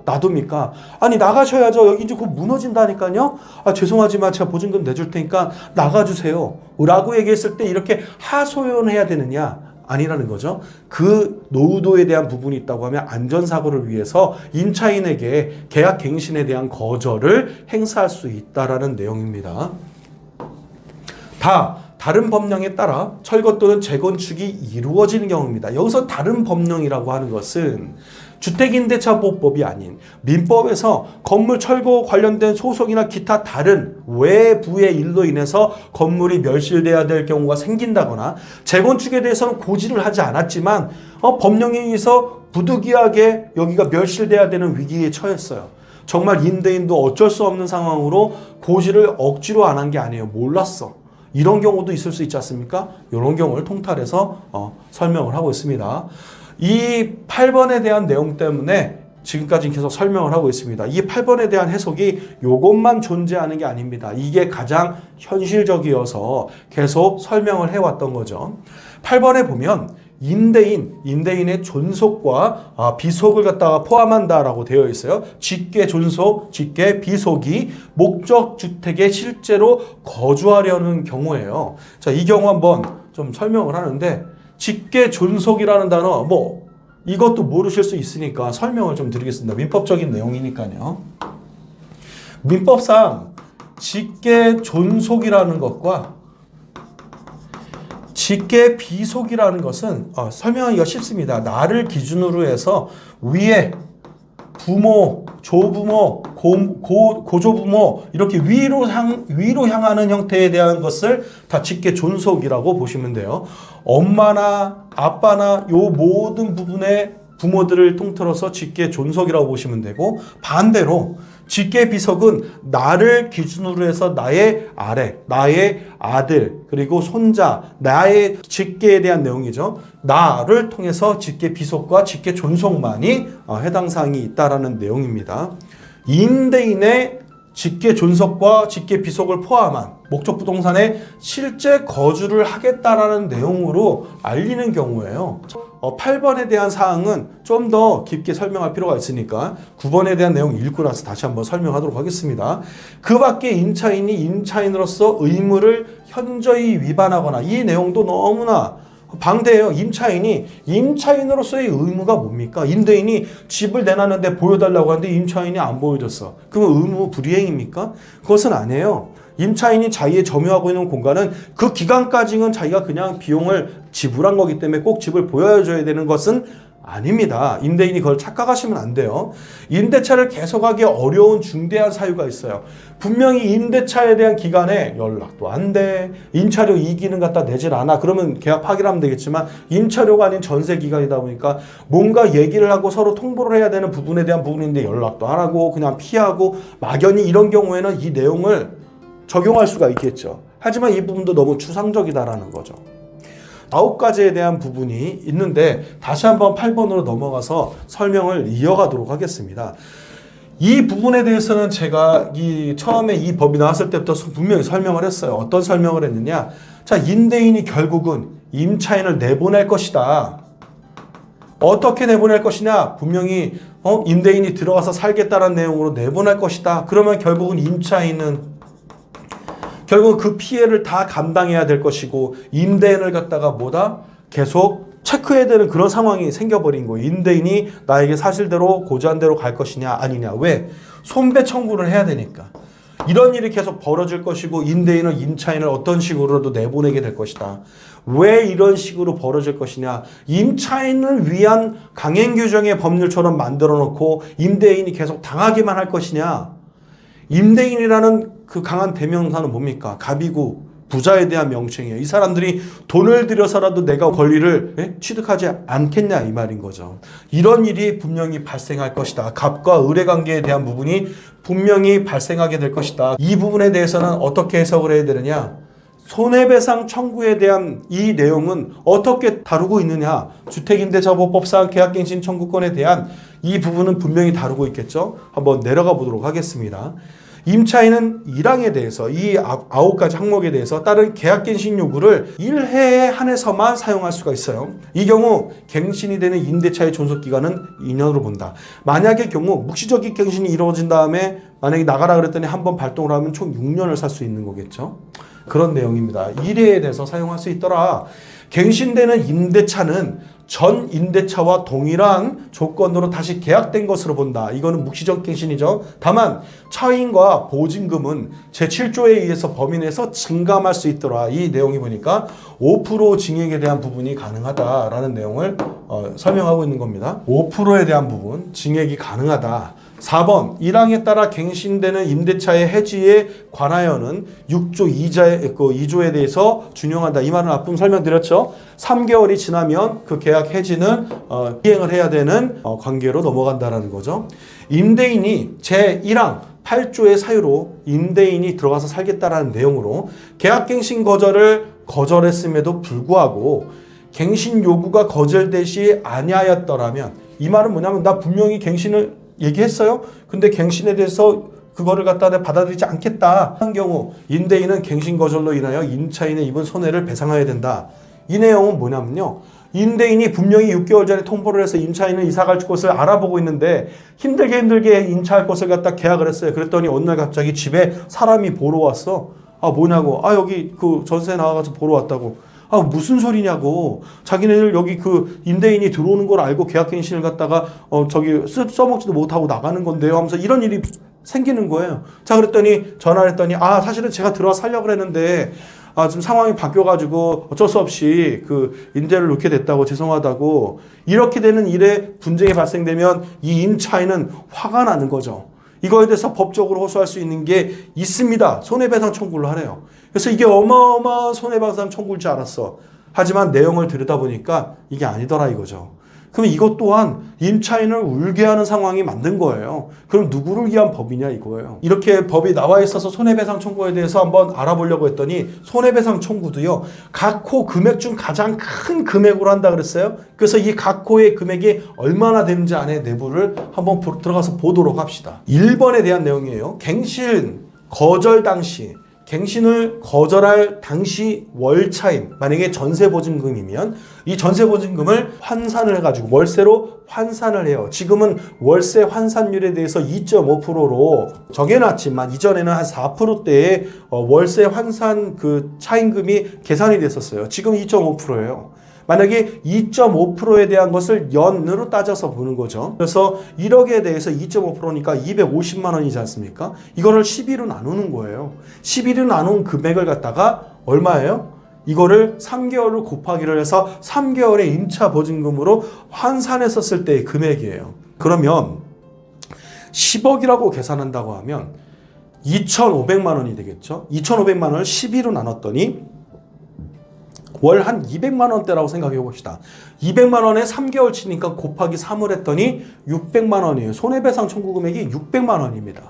놔둡니까? 아니 나가셔야죠. 여기 이제 곧 무너진다니까요. 죄송하지만 제가 보증금 내줄 테니까 나가주세요 라고 얘기했을 때 이렇게 하소연해야 되느냐? 아니라는 거죠. 그 노후도에 대한 부분이 있다고 하면 안전사고를 위해서 임차인에게 계약갱신에 대한 거절을 행사할 수 있다라는 내용입니다. 다른 법령에 따라 철거 또는 재건축이 이루어지는 경우입니다. 여기서 다른 법령이라고 하는 것은 주택임대차보호법이 아닌 민법에서 건물 철거 관련된 소송이나 기타 다른 외부의 일로 인해서 건물이 멸실돼야 될 경우가 생긴다거나 재건축에 대해서는 고지를 하지 않았지만 법령에 의해서 부득이하게 여기가 멸실돼야 되는 위기에 처했어요. 정말 임대인도 어쩔 수 없는 상황으로 고지를 억지로 안 한 게 아니에요. 몰랐어. 이런 경우도 있을 수 있지 않습니까? 이런 경우를 통탈해서 설명을 하고 있습니다. 이 8번에 대한 내용 때문에 지금까지 계속 설명을 하고 있습니다. 이 8번에 대한 해석이 이것만 존재하는 게 아닙니다. 이게 가장 현실적이어서 계속 설명을 해왔던 거죠. 8번에 보면 임대인의 존속과 비속을 갖다가 포함한다라고 되어 있어요. 직계 존속, 직계 비속이 목적 주택에 실제로 거주하려는 경우예요. 자, 이 경우 한번 좀 설명을 하는데 직계 존속이라는 단어 이것도 모르실 수 있으니까 설명을 좀 드리겠습니다. 민법적인 내용이니까요. 민법상 직계 존속이라는 것과 직계 비속이라는 것은 설명하기가 쉽습니다. 나를 기준으로 해서 위에 부모, 조부모, 고조부모 이렇게 위로 향하는 형태에 대한 것을 다 직계 존속이라고 보시면 돼요. 엄마나 아빠나 요 모든 부분의 부모들을 통틀어서 직계 존속이라고 보시면 되고 반대로 직계 비속은 나를 기준으로 해서 나의 아래, 나의 아들, 그리고 손자, 나의 직계에 대한 내용이죠. 나를 통해서 직계 비속과 직계 존속만이 해당 사항이 있다라는 내용입니다. 임대인의 직계 존속과 직계 비속을 포함한 목적 부동산에 실제 거주를 하겠다라는 내용으로 알리는 경우에요. 8번에 대한 사항은 좀 더 깊게 설명할 필요가 있으니까 9번에 대한 내용 읽고 나서 다시 한번 설명하도록 하겠습니다. 그 밖에 임차인이 임차인으로서 의무를 현저히 위반하거나 이 내용도 너무나 방대해요. 임차인으로서의 의무가 뭡니까? 임대인이 집을 내놨는데 보여달라고 하는데 임차인이 안 보여줬어. 그러면 의무 불이행입니까? 그것은 아니에요. 임차인이 자기의 점유하고 있는 공간은 그 기간까지는 자기가 그냥 비용을 지불한 거기 때문에 꼭 집을 보여줘야 되는 것은 아닙니다. 임대인이 그걸 착각하시면 안 돼요. 임대차를 계속하기 어려운 중대한 사유가 있어요. 분명히 임대차에 대한 기간에 연락도 안 돼. 임차료 이기는 갖다 내질 않아. 그러면 계약 파기를 하면 되겠지만 임차료가 아닌 전세 기간이다 보니까 뭔가 얘기를 하고 서로 통보를 해야 되는 부분에 대한 부분인데 연락도 안 하고 그냥 피하고 막연히 이런 경우에는 이 내용을 적용할 수가 있겠죠. 하지만 이 부분도 너무 추상적이다라는 거죠. 9가지에 대한 부분이 있는데 다시 한번 8번으로 넘어가서 설명을 이어가도록 하겠습니다. 이 부분에 대해서는 제가 처음에 이 법이 나왔을 때부터 분명히 설명을 했어요. 어떤 설명을 했느냐? 자, 임대인이 결국은 임차인을 내보낼 것이다. 어떻게 내보낼 것이냐? 분명히 임대인이 들어가서 살겠다는 내용으로 내보낼 것이다. 그러면 결국은 임차인은 결국은 그 피해를 다 감당해야 될 것이고 임대인을 갖다가 계속 체크해야 되는 그런 상황이 생겨버린 거예요. 임대인이 나에게 사실대로 고지한대로 갈 것이냐 아니냐. 왜? 손배 청구를 해야 되니까. 이런 일이 계속 벌어질 것이고 임대인은 임차인을 어떤 식으로도 내보내게 될 것이다. 왜 이런 식으로 벌어질 것이냐. 임차인을 위한 강행 규정의 법률처럼 만들어 놓고 임대인이 계속 당하기만 할 것이냐. 임대인이라는 그 강한 대명사는 뭡니까? 갑이고 부자에 대한 명칭이에요. 이 사람들이 돈을 들여서라도 내가 권리를 취득하지 않겠냐 이 말인 거죠. 이런 일이 분명히 발생할 것이다. 갑과 을의 관계에 대한 부분이 분명히 발생하게 될 것이다. 이 부분에 대해서는 어떻게 해석을 해야 되느냐? 손해배상 청구에 대한 이 내용은 어떻게 다루고 있느냐? 주택임대차보호법상 계약갱신 청구권에 대한 이 부분은 분명히 다루고 있겠죠. 한번 내려가 보도록 하겠습니다. 임차인은 1항에 대해서 이 9가지 항목에 대해서 따른 계약갱신 요구를 1회에 한해서만 사용할 수가 있어요. 이 경우 갱신이 되는 임대차의 존속기간은 2년으로 본다. 만약의 경우 묵시적인 갱신이 이루어진 다음에 만약에 나가라 그랬더니 한번 발동을 하면 총 6년을 살 수 있는 거겠죠. 그런 내용입니다. 1회에 대해서 사용할 수 있더라. 갱신되는 임대차는 전 임대차와 동일한 조건으로 다시 계약된 것으로 본다. 이거는 묵시적 갱신이죠. 다만 차임과 보증금은 제7조에 의해서 범인에서 증감할 수 있더라. 이 내용이 보니까 5% 징역에 대한 부분이 가능하다라는 내용을 설명하고 있는 겁니다. 5%에 대한 부분, 징역이 가능하다. 4번 1항에 따라 갱신되는 임대차의 해지에 관하여는 6조 2조에 대해서 준용한다. 이 말은 앞분 설명드렸죠. 3개월이 지나면 그 계약 해지는 이행을 해야 되는 관계로 넘어간다는 거죠. 임대인이 제1항 8조의 사유로 임대인이 들어가서 살겠다라는 내용으로 계약갱신 거절을 거절했음에도 불구하고 갱신 요구가 거절되지 아니하였더라면 이 말은 뭐냐면 나 분명히 갱신을 얘기했어요. 근데 갱신에 대해서 그거를 갖다 받아들이지 않겠다 한 경우 임대인은 갱신 거절로 인하여 임차인의 입은 손해를 배상해야 된다. 이 내용은 뭐냐면요. 임대인이 분명히 6개월 전에 통보를 해서 임차인은 이사갈 곳을 알아보고 있는데 힘들게 임차할 곳을 갖다 계약을 했어요. 그랬더니 어느 날 갑자기 집에 사람이 보러 왔어. 뭐냐고. 여기 그 전세 나와가지고 보러 왔다고. 무슨 소리냐고. 자기네들 여기 그 임대인이 들어오는 걸 알고 계약갱신을 갖다가 써먹지도 못하고 나가는 건데요 하면서 이런 일이 생기는 거예요. 자, 그랬더니 전화를 했더니 사실은 제가 들어와 살려고 그랬는데 지금 상황이 바뀌어가지고 어쩔 수 없이 그 임대를 놓게 됐다고 죄송하다고. 이렇게 되는 일에 분쟁이 발생되면 이 임차인은 화가 나는 거죠. 이거에 대해서 법적으로 호소할 수 있는 게 있습니다. 손해배상 청구를 하래요. 그래서 이게 어마어마한 손해배상 청구일 줄 알았어. 하지만 내용을 들여다보니까 이게 아니더라 이거죠. 그럼 이것 또한 임차인을 울게 하는 상황이 만든 거예요. 그럼 누구를 위한 법이냐 이거예요. 이렇게 법이 나와 있어서 손해배상 청구에 대해서 한번 알아보려고 했더니 손해배상 청구도요. 각 호 금액 중 가장 큰 금액으로 한다 그랬어요. 그래서 이 각 호의 금액이 얼마나 되는지 안에 내부를 한번 들어가서 보도록 합시다. 1번에 대한 내용이에요. 갱신 거절 당시 갱신을 거절할 당시 월차임, 만약에 전세보증금이면 이 전세보증금을 환산을 해가지고 월세로 환산을 해요. 지금은 월세 환산율에 대해서 2.5%로 정해놨지만 이전에는 한 4%대의 월세 환산 그 차임금이 계산이 됐었어요. 지금 2.5%예요. 만약에 2.5%에 대한 것을 연으로 따져서 보는 거죠. 그래서 1억에 대해서 2.5%니까 250만 원이지 않습니까? 이거를 12로 나누는 거예요. 12로 나눈 금액을 갖다가 얼마예요? 이거를 3개월을 곱하기를 해서 3개월의 임차 보증금으로 환산했었을 때의 금액이에요. 그러면 10억이라고 계산한다고 하면 2,500만 원이 되겠죠. 2,500만 원을 12로 나눴더니 월 한 200만 원대라고 생각해 봅시다. 200만 원에 3개월 치니까 곱하기 3을 했더니 600만 원이에요. 손해배상 청구 금액이 600만 원입니다.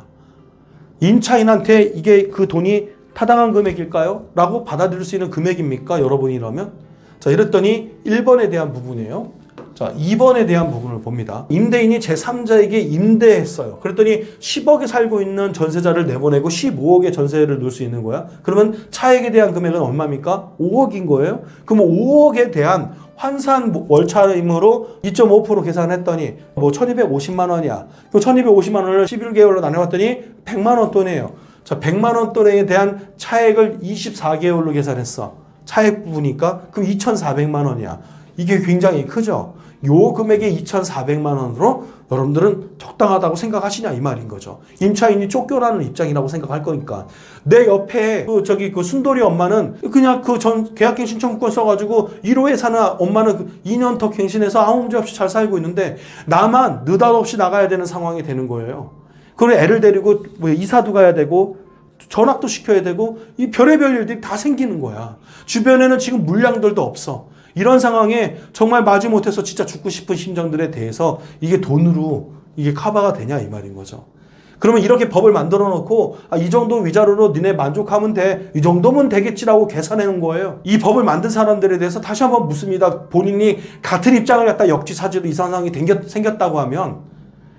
임차인한테 이게 그 돈이 타당한 금액일까요? 라고 받아들일 수 있는 금액입니까? 여러분이라면? 자, 이랬더니 1번에 대한 부분이에요. 자, 2번에 대한 부분을 봅니다. 임대인이 제3자에게 임대했어요. 그랬더니 10억에 살고 있는 전세자를 내보내고 15억의 전세를 넣을 수 있는 거야. 그러면 차액에 대한 금액은 얼마입니까? 5억인 거예요. 그럼 5억에 대한 환산 월차임으로 2.5% 계산했더니 뭐 1250만 원이야. 그 1250만 원을 11개월로 나눠봤더니 100만 원 돈이에요. 자, 100만 원 돈에 대한 차액을 24개월로 계산했어. 차액 부분이니까 그럼 2,400만 원이야. 이게 굉장히 크죠. 요 금액의 2,400만 원으로 여러분들은 적당하다고 생각하시냐 이 말인 거죠. 임차인이 쫓겨나는 입장이라고 생각할 거니까. 내 옆에 그 순돌이 엄마는 그냥 그 전 계약갱신 청구권 써가지고 1호에 사는 엄마는 그 2년 더 갱신해서 아무 문제 없이 잘 살고 있는데 나만 느닷없이 나가야 되는 상황이 되는 거예요. 그리고 애를 데리고 뭐 이사도 가야 되고 전학도 시켜야 되고 이 별의별 일들이 다 생기는 거야. 주변에는 지금 물량들도 없어. 이런 상황에 정말 마지못해서 진짜 죽고 싶은 심정들에 대해서 이게 돈으로 이게 커버가 되냐 이 말인 거죠. 그러면 이렇게 법을 만들어 놓고 이 정도 위자료로 니네 만족하면 돼. 이 정도면 되겠지라고 계산해 놓은 거예요. 이 법을 만든 사람들에 대해서 다시 한번 묻습니다. 본인이 같은 입장을 갖다 역지사지로 이 상황이 생겼다고 하면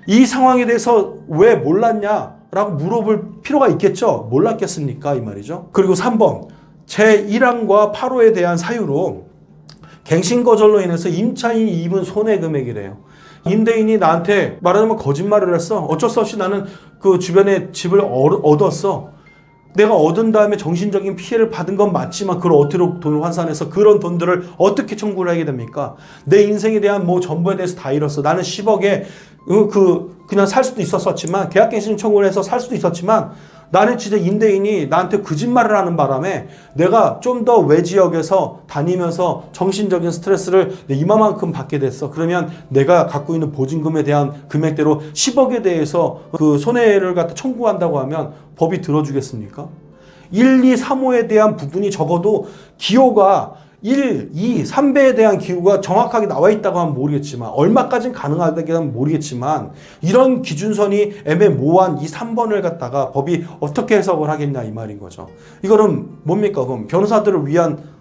이 상황에 대해서 왜 몰랐냐? 라고 물어볼 필요가 있겠죠? 몰랐겠습니까? 이 말이죠. 그리고 3번. 제1항과 8호에 대한 사유로 갱신 거절로 인해서 임차인이 입은 손해금액이래요. 임대인이 나한테 말하자면 거짓말을 했어. 어쩔 수 없이 나는 그 주변에 집을 얻었어. 내가 얻은 다음에 정신적인 피해를 받은 건 맞지만 그걸 어떻게 돈을 환산해서 그런 돈들을 어떻게 청구를 하게 됩니까? 내 인생에 대한 뭐 전부에 대해서 다 잃었어. 나는 10억에 그냥 살 수도 있었지만 계약갱신 청구를 해서 살 수도 있었지만 나는 진짜 임대인이 나한테 거짓말을 하는 바람에 내가 좀 더 외지역에서 다니면서 정신적인 스트레스를 이만큼 받게 됐어. 그러면 내가 갖고 있는 보증금에 대한 금액대로 10억에 대해서 그 손해를 갖다 청구한다고 하면 법이 들어주겠습니까? 1, 2, 3호에 대한 부분이 적어도 기호가 1, 2, 3배에 대한 기호가 정확하게 나와 있다고 하면 모르겠지만 얼마까지는 가능하다고 하면 모르겠지만 이런 기준선이 애매모호한 이 3번을 갖다가 법이 어떻게 해석을 하겠냐 이 말인 거죠. 이거는 뭡니까? 그럼 변호사들을 위한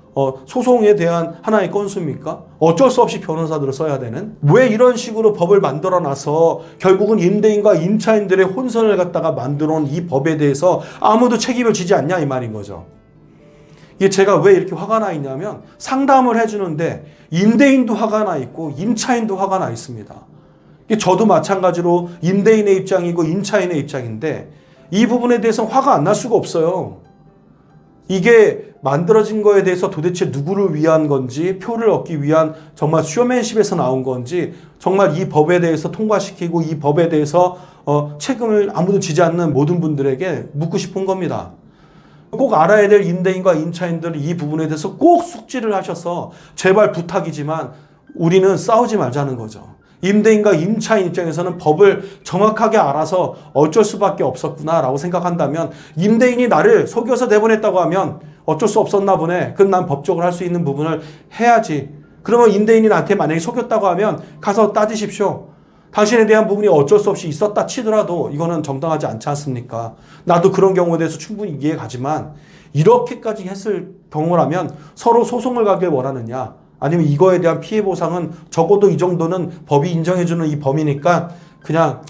소송에 대한 하나의 건수입니까? 어쩔 수 없이 변호사들을 써야 되는? 왜 이런 식으로 법을 만들어 놔서 결국은 임대인과 임차인들의 혼선을 갖다가 만들어 온 이 법에 대해서 아무도 책임을 지지 않냐 이 말인 거죠. 이게 제가 왜 이렇게 화가 나 있냐면 상담을 해주는데 임대인도 화가 나 있고 임차인도 화가 나 있습니다. 저도 마찬가지로 임대인의 입장이고 임차인의 입장인데 이 부분에 대해서 화가 안 날 수가 없어요. 이게 만들어진 거에 대해서 도대체 누구를 위한 건지 표를 얻기 위한 정말 쇼맨십에서 나온 건지 정말 이 법에 대해서 통과시키고 이 법에 대해서 책임을 아무도 지지 않는 모든 분들에게 묻고 싶은 겁니다. 꼭 알아야 될 임대인과 임차인들 이 부분에 대해서 꼭 숙지를 하셔서 제발 부탁이지만 우리는 싸우지 말자는 거죠. 임대인과 임차인 입장에서는 법을 정확하게 알아서 어쩔 수밖에 없었구나라고 생각한다면 임대인이 나를 속여서 내보냈다고 하면 어쩔 수 없었나 보네. 그럼 난 법적으로 할 수 있는 부분을 해야지. 그러면 임대인이 나한테 만약에 속였다고 하면 가서 따지십시오. 당신에 대한 부분이 어쩔 수 없이 있었다 치더라도 이거는 정당하지 않지 않습니까? 나도 그런 경우에 대해서 충분히 이해 가지만 이렇게까지 했을 경우라면 서로 소송을 가길 원하느냐 아니면 이거에 대한 피해 보상은 적어도 이 정도는 법이 인정해주는 이 범위니까 그냥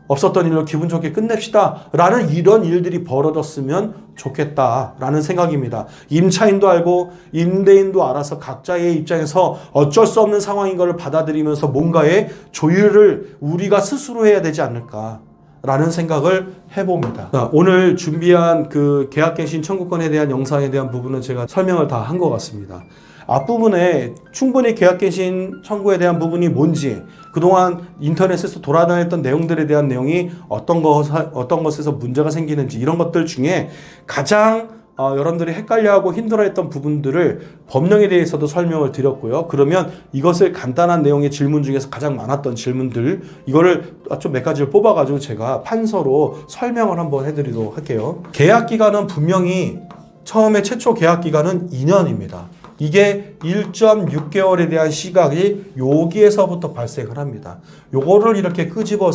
없었던 일로 기분 좋게 끝냅시다 라는 이런 일들이 벌어졌으면 좋겠다라는 생각입니다. 임차인도 알고 임대인도 알아서 각자의 입장에서 어쩔 수 없는 상황인 걸 받아들이면서 뭔가의 조율을 우리가 스스로 해야 되지 않을까 라는 생각을 해봅니다. 자, 오늘 준비한 그 계약갱신 청구권에 대한 영상에 대한 부분은 제가 설명을 다 한 것 같습니다. 앞부분에 충분히 계약갱신 청구에 대한 부분이 뭔지 그동안 인터넷에서 돌아다녔던 내용들에 대한 내용이 어떤 것에서 문제가 생기는지 이런 것들 중에 가장 여러분들이 헷갈려하고 힘들어했던 부분들을 법령에 대해서도 설명을 드렸고요. 그러면 이것을 간단한 내용의 질문 중에서 가장 많았던 질문들, 이거를 좀 몇 가지를 뽑아가지고 제가 판서로 설명을 한번 해드리도록 할게요. 계약 기간은 분명히 처음에 최초 계약 기간은 2년입니다. 이게 1.6개월에 대한 시각이 여기에서부터 발생을 합니다. 요거를 이렇게 끄집어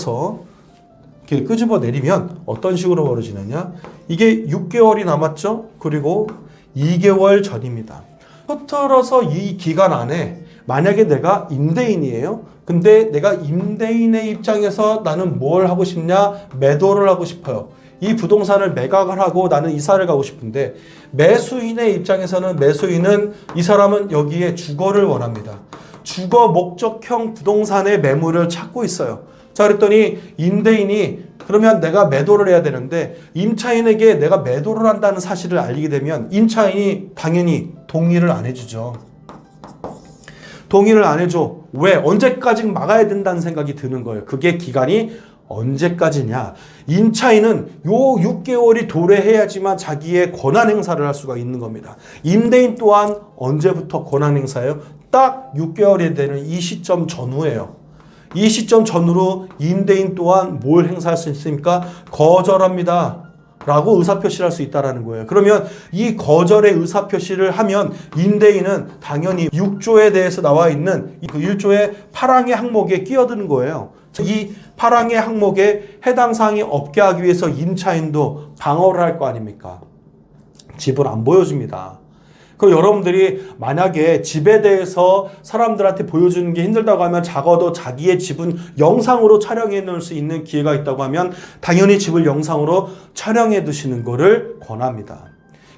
내리면 어떤 식으로 벌어지느냐? 이게 6개월이 남았죠? 그리고 2개월 전입니다. 흐트러서 이 기간 안에 만약에 내가 임대인이에요. 근데 내가 임대인의 입장에서 나는 뭘 하고 싶냐? 매도를 하고 싶어요. 이 부동산을 매각을 하고 나는 이사를 가고 싶은데, 매수인의 입장에서는 매수인은 이 사람은 여기에 주거를 원합니다. 주거 목적형 부동산의 매물을 찾고 있어요. 자, 그랬더니 임대인이 그러면 내가 매도를 해야 되는데 임차인에게 내가 매도를 한다는 사실을 알리게 되면 임차인이 당연히 동의를 안 해주죠. 동의를 안 해줘. 왜? 언제까지 막아야 된다는 생각이 드는 거예요. 그게 기간이 언제까지냐? 임차인은 요 6개월이 도래해야지만 자기의 권한 행사를 할 수가 있는 겁니다. 임대인 또한 언제부터 권한 행사예요? 딱 6개월이 되는 이 시점 전후예요. 이 시점 전후로 임대인 또한 뭘 행사할 수 있습니까? 거절합니다 라고 의사표시를 할 수 있다는 거예요. 그러면 이 거절의 의사표시를 하면 임대인은 당연히 6조에 대해서 나와 있는 그 1조의 8항의 항목에 끼어드는 거예요. 이 8항의 항목에 해당 사항이 없게 하기 위해서 임차인도 방어를 할 거 아닙니까? 집을 안 보여줍니다. 그럼 여러분들이 만약에 집에 대해서 사람들한테 보여주는 게 힘들다고 하면 적어도 자기의 집은 영상으로 촬영해 놓을 수 있는 기회가 있다고 하면 당연히 집을 영상으로 촬영해 두시는 것을 권합니다.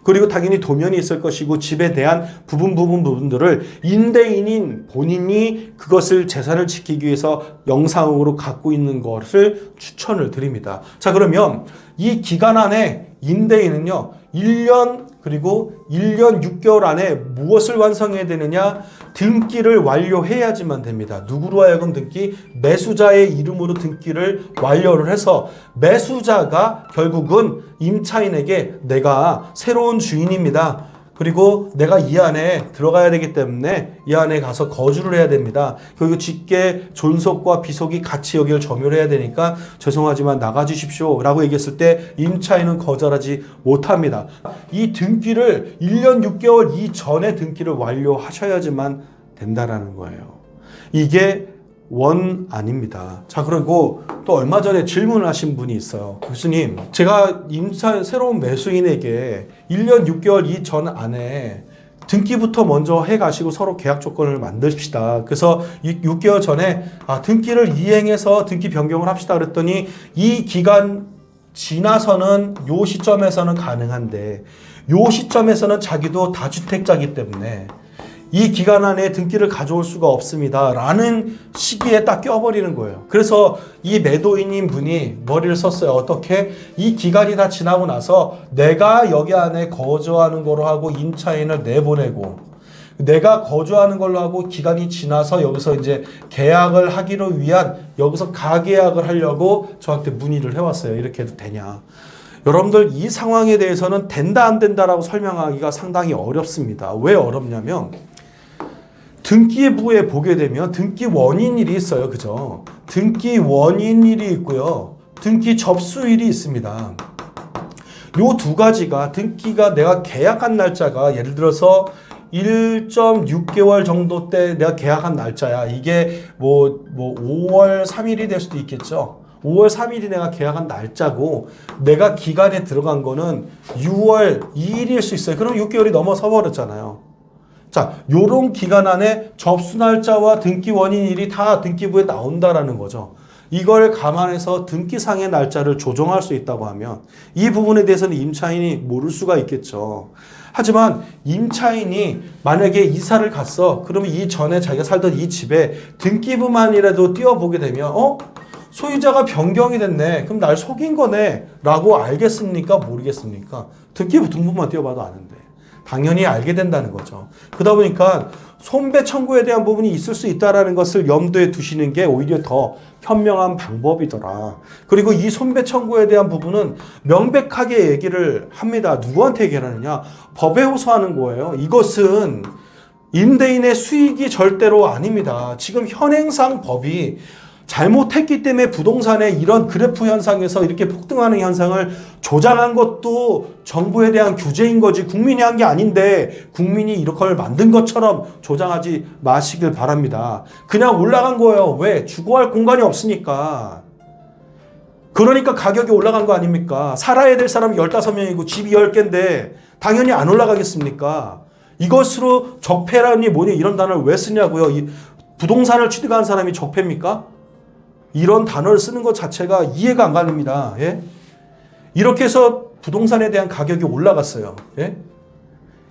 그리고 당연히 도면이 있을 것이고 집에 대한 부분들을 임대인인 본인이 그것을 재산을 지키기 위해서 영상으로 갖고 있는 것을 추천을 드립니다. 자, 그러면 이 기간 안에 임대인은요 1년 그리고 1년 6개월 안에 무엇을 완성해야 되느냐? 등기를 완료해야지만 됩니다. 누구로 하여금 등기? 매수자의 이름으로 등기를 완료를 해서 매수자가 결국은 임차인에게 내가 새로운 주인입니다. 그리고 내가 이 안에 들어가야 되기 때문에 이 안에 가서 거주를 해야 됩니다. 그리고 직계 존속과 비속이 같이 여기를 점유해야 되니까 죄송하지만 나가주십시오 라고 얘기했을 때 임차인은 거절하지 못합니다. 이 등기를 1년 6개월 이전에 등기를 완료하셔야지만 된다라는 거예요. 이게 원안입니다. 자, 그리고 또 얼마 전에 질문을 하신 분이 있어요. 교수님, 제가 새로운 매수인에게 1년 6개월 이전 안에 등기부터 먼저 해가시고 서로 계약 조건을 만듭시다. 그래서 6개월 전에 등기를 이행해서 등기 변경을 합시다. 그랬더니 이 기간 지나서는 요 시점에서는 가능한데 요 시점에서는 자기도 다주택자이기 때문에 이 기간 안에 등기를 가져올 수가 없습니다 라는 시기에 딱 껴버리는 거예요. 그래서 이 매도인인 분이 머리를 썼어요. 어떻게? 이 기간이 다 지나고 나서 내가 여기 안에 거주하는 걸로 하고 임차인을 내보내고 내가 거주하는 걸로 하고 기간이 지나서 여기서 이제 계약을 하기를 위한 여기서 가계약을 하려고 저한테 문의를 해왔어요. 이렇게 해도 되냐? 여러분들 이 상황에 대해서는 된다 안 된다라고 설명하기가 상당히 어렵습니다. 왜 어렵냐면 등기부에 보게 되면 등기 원인일이 있어요. 그죠? 등기 원인일이 있고요. 등기 접수일이 있습니다. 요 두 가지가 등기가 내가 계약한 날짜가 예를 들어서 1.6개월 정도 때 내가 계약한 날짜야. 이게 뭐 5월 3일이 될 수도 있겠죠. 5월 3일이 내가 계약한 날짜고 내가 기간에 들어간 거는 6월 2일일 수 있어요. 그럼 6개월이 넘어서 버렸잖아요. 자, 요런 기간 안에 접수 날짜와 등기 원인일이 다 등기부에 나온다라는 거죠. 이걸 감안해서 등기상의 날짜를 조정할 수 있다고 하면 이 부분에 대해서는 임차인이 모를 수가 있겠죠. 하지만 임차인이 만약에 이사를 갔어. 그러면 이 전에 자기가 살던 이 집에 등기부만이라도 띄워보게 되면 소유자가 변경이 됐네. 그럼 날 속인 거네 라고 알겠습니까? 모르겠습니까? 등기부 등본만 띄워봐도 아는데. 당연히 알게 된다는 거죠. 그러다 보니까 손배 청구에 대한 부분이 있을 수 있다는 것을 염두에 두시는 게 오히려 더 현명한 방법이더라. 그리고 이 손배 청구에 대한 부분은 명백하게 얘기를 합니다. 누구한테 얘기를 하느냐? 법에 호소하는 거예요. 이것은 임대인의 수익이 절대로 아닙니다. 지금 현행상 법이 잘못했기 때문에 부동산의 이런 그래프 현상에서 이렇게 폭등하는 현상을 조장한 것도 정부에 대한 규제인 거지 국민이 한 게 아닌데 국민이 이걸 만든 것처럼 조장하지 마시길 바랍니다. 그냥 올라간 거예요. 왜? 주거할 공간이 없으니까. 그러니까 가격이 올라간 거 아닙니까? 살아야 될 사람이 15명이고 집이 10개인데 당연히 안 올라가겠습니까? 이것으로 적폐라니 뭐니 이런 단어를 왜 쓰냐고요? 부동산을 취득한 사람이 적폐입니까? 이런 단어를 쓰는 것 자체가 이해가 안 갑니다. 예? 이렇게 해서 부동산에 대한 가격이 올라갔어요. 예?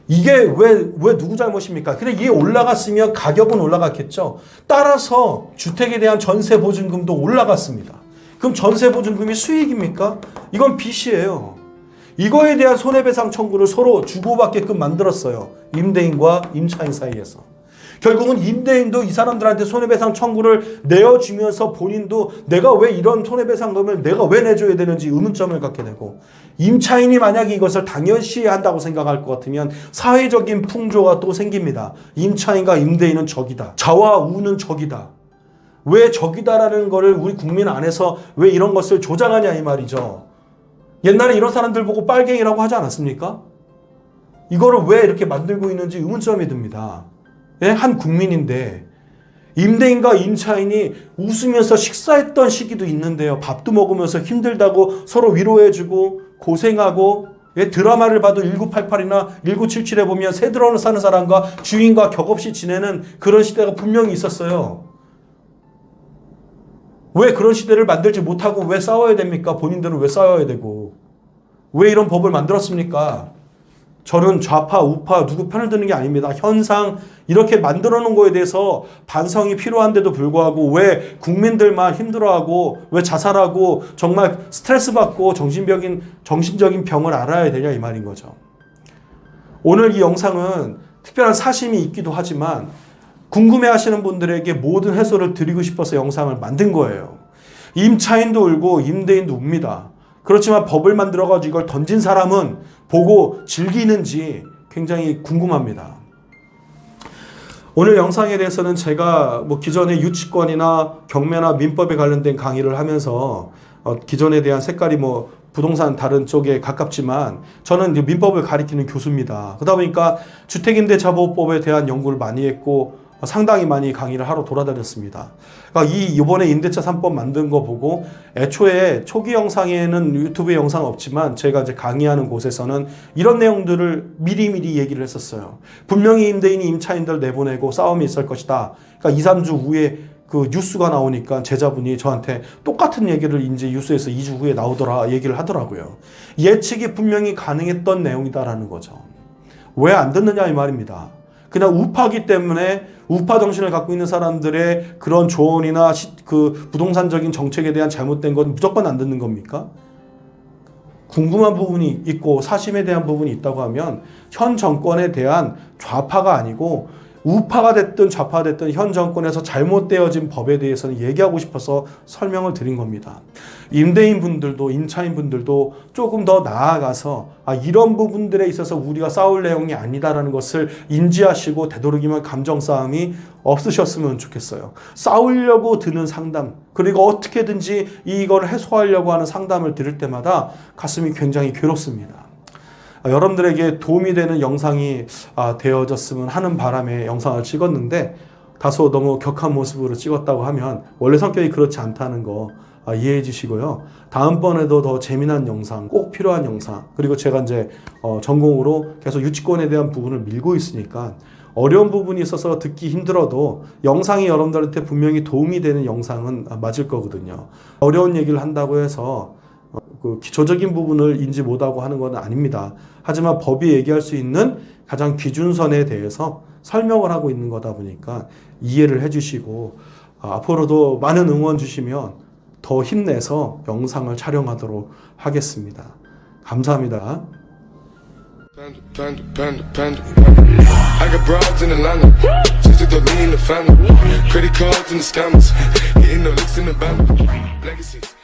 이게 왜 누구 잘못입니까? 근데 이게 올라갔으면 가격은 올라갔겠죠. 따라서 주택에 대한 전세 보증금도 올라갔습니다. 그럼 전세 보증금이 수익입니까? 이건 빚이에요. 이거에 대한 손해배상 청구를 서로 주고받게끔 만들었어요. 임대인과 임차인 사이에서. 결국은 임대인도 이 사람들한테 손해배상 청구를 내어주면서 본인도 내가 왜 이런 손해배상금을 내가 왜 내줘야 되는지 의문점을 갖게 되고, 임차인이 만약에 이것을 당연시한다고 생각할 것 같으면 사회적인 풍조가 또 생깁니다. 임차인과 임대인은 적이다. 자와 우는 적이다. 왜 적이다라는 거를 우리 국민 안에서 왜 이런 것을 조장하냐 이 말이죠. 옛날에 이런 사람들 보고 빨갱이라고 하지 않았습니까? 이거를 왜 이렇게 만들고 있는지 의문점이 듭니다. 예? 한 국민인데 임대인과 임차인이 웃으면서 식사했던 시기도 있는데요. 밥도 먹으면서 힘들다고 서로 위로해주고 고생하고, 예? 드라마를 봐도 1988이나 1977에 보면 새들어는 사는 사람과 주인과 격없이 지내는 그런 시대가 분명히 있었어요. 왜 그런 시대를 만들지 못하고 왜 싸워야 됩니까? 본인들은 왜 싸워야 되고 왜 이런 법을 만들었습니까? 저는 좌파, 우파 누구 편을 드는 게 아닙니다. 현상 이렇게 만들어 놓은 거에 대해서 반성이 필요한데도 불구하고 왜 국민들만 힘들어하고 왜 자살하고 정말 스트레스 받고 정신적인 병을 알아야 되냐 이 말인 거죠. 오늘 이 영상은 특별한 사심이 있기도 하지만 궁금해하시는 분들에게 모든 해소를 드리고 싶어서 영상을 만든 거예요. 임차인도 울고 임대인도 웁니다. 그렇지만 법을 만들어가지고 이걸 던진 사람은 보고 즐기는지 굉장히 궁금합니다. 오늘 영상에 대해서는 제가 기존의 유치권이나 경매나 민법에 관련된 강의를 하면서 기존에 대한 색깔이 부동산 다른 쪽에 가깝지만 저는 민법을 가리키는 교수입니다. 그러다 보니까 주택임대차보호법에 대한 연구를 많이 했고 상당히 많이 강의를 하러 돌아다녔습니다. 그러니까 이번에 임대차 3법 만든 거 보고 애초에 초기 영상에는 유튜브에 영상 없지만 제가 이제 강의하는 곳에서는 이런 내용들을 미리미리 얘기를 했었어요. 분명히 임대인이 임차인들 내보내고 싸움이 있을 것이다. 그러니까 2, 3주 후에 그 뉴스가 나오니까 제자분이 저한테 똑같은 얘기를 이제 뉴스에서 2주 후에 나오더라 얘기를 하더라고요. 예측이 분명히 가능했던 내용이다라는 거죠. 왜 안 듣느냐 이 말입니다. 그냥 우파기 때문에 우파 정신을 갖고 있는 사람들의 그런 조언이나 그 부동산적인 정책에 대한 잘못된 건 무조건 안 듣는 겁니까? 궁금한 부분이 있고 사심에 대한 부분이 있다고 하면 현 정권에 대한 좌파가 아니고 우파가 됐든 좌파가 됐든 현 정권에서 잘못되어진 법에 대해서는 얘기하고 싶어서 설명을 드린 겁니다. 임대인분들도 임차인분들도 조금 더 나아가서 이런 부분들에 있어서 우리가 싸울 내용이 아니다라는 것을 인지하시고 되도록이면 감정 싸움이 없으셨으면 좋겠어요. 싸우려고 드는 상담 그리고 어떻게든지 이걸 해소하려고 하는 상담을 들을 때마다 가슴이 굉장히 괴롭습니다. 여러분들에게 도움이 되는 영상이 되어졌으면 하는 바람에 영상을 찍었는데 다소 너무 격한 모습으로 찍었다고 하면 원래 성격이 그렇지 않다는 거 이해해 주시고요. 다음번에도 더 재미난 영상, 꼭 필요한 영상, 그리고 제가 이제 전공으로 계속 유치권에 대한 부분을 밀고 있으니까 어려운 부분이 있어서 듣기 힘들어도 영상이 여러분들한테 분명히 도움이 되는 영상은 맞을 거거든요. 어려운 얘기를 한다고 해서 그 기초적인 부분을 인지 못하고 하는 건 아닙니다. 하지만 법이 얘기할 수 있는 가장 기준선에 대해서 설명을 하고 있는 거다 보니까 이해를 해주시고 앞으로도 많은 응원 주시면 더 힘내서 영상을 촬영하도록 하겠습니다. 감사합니다. I got broads in Atlanta, just to lean the family. Credit cards and the scammers, getting no licks in the band. Legacies.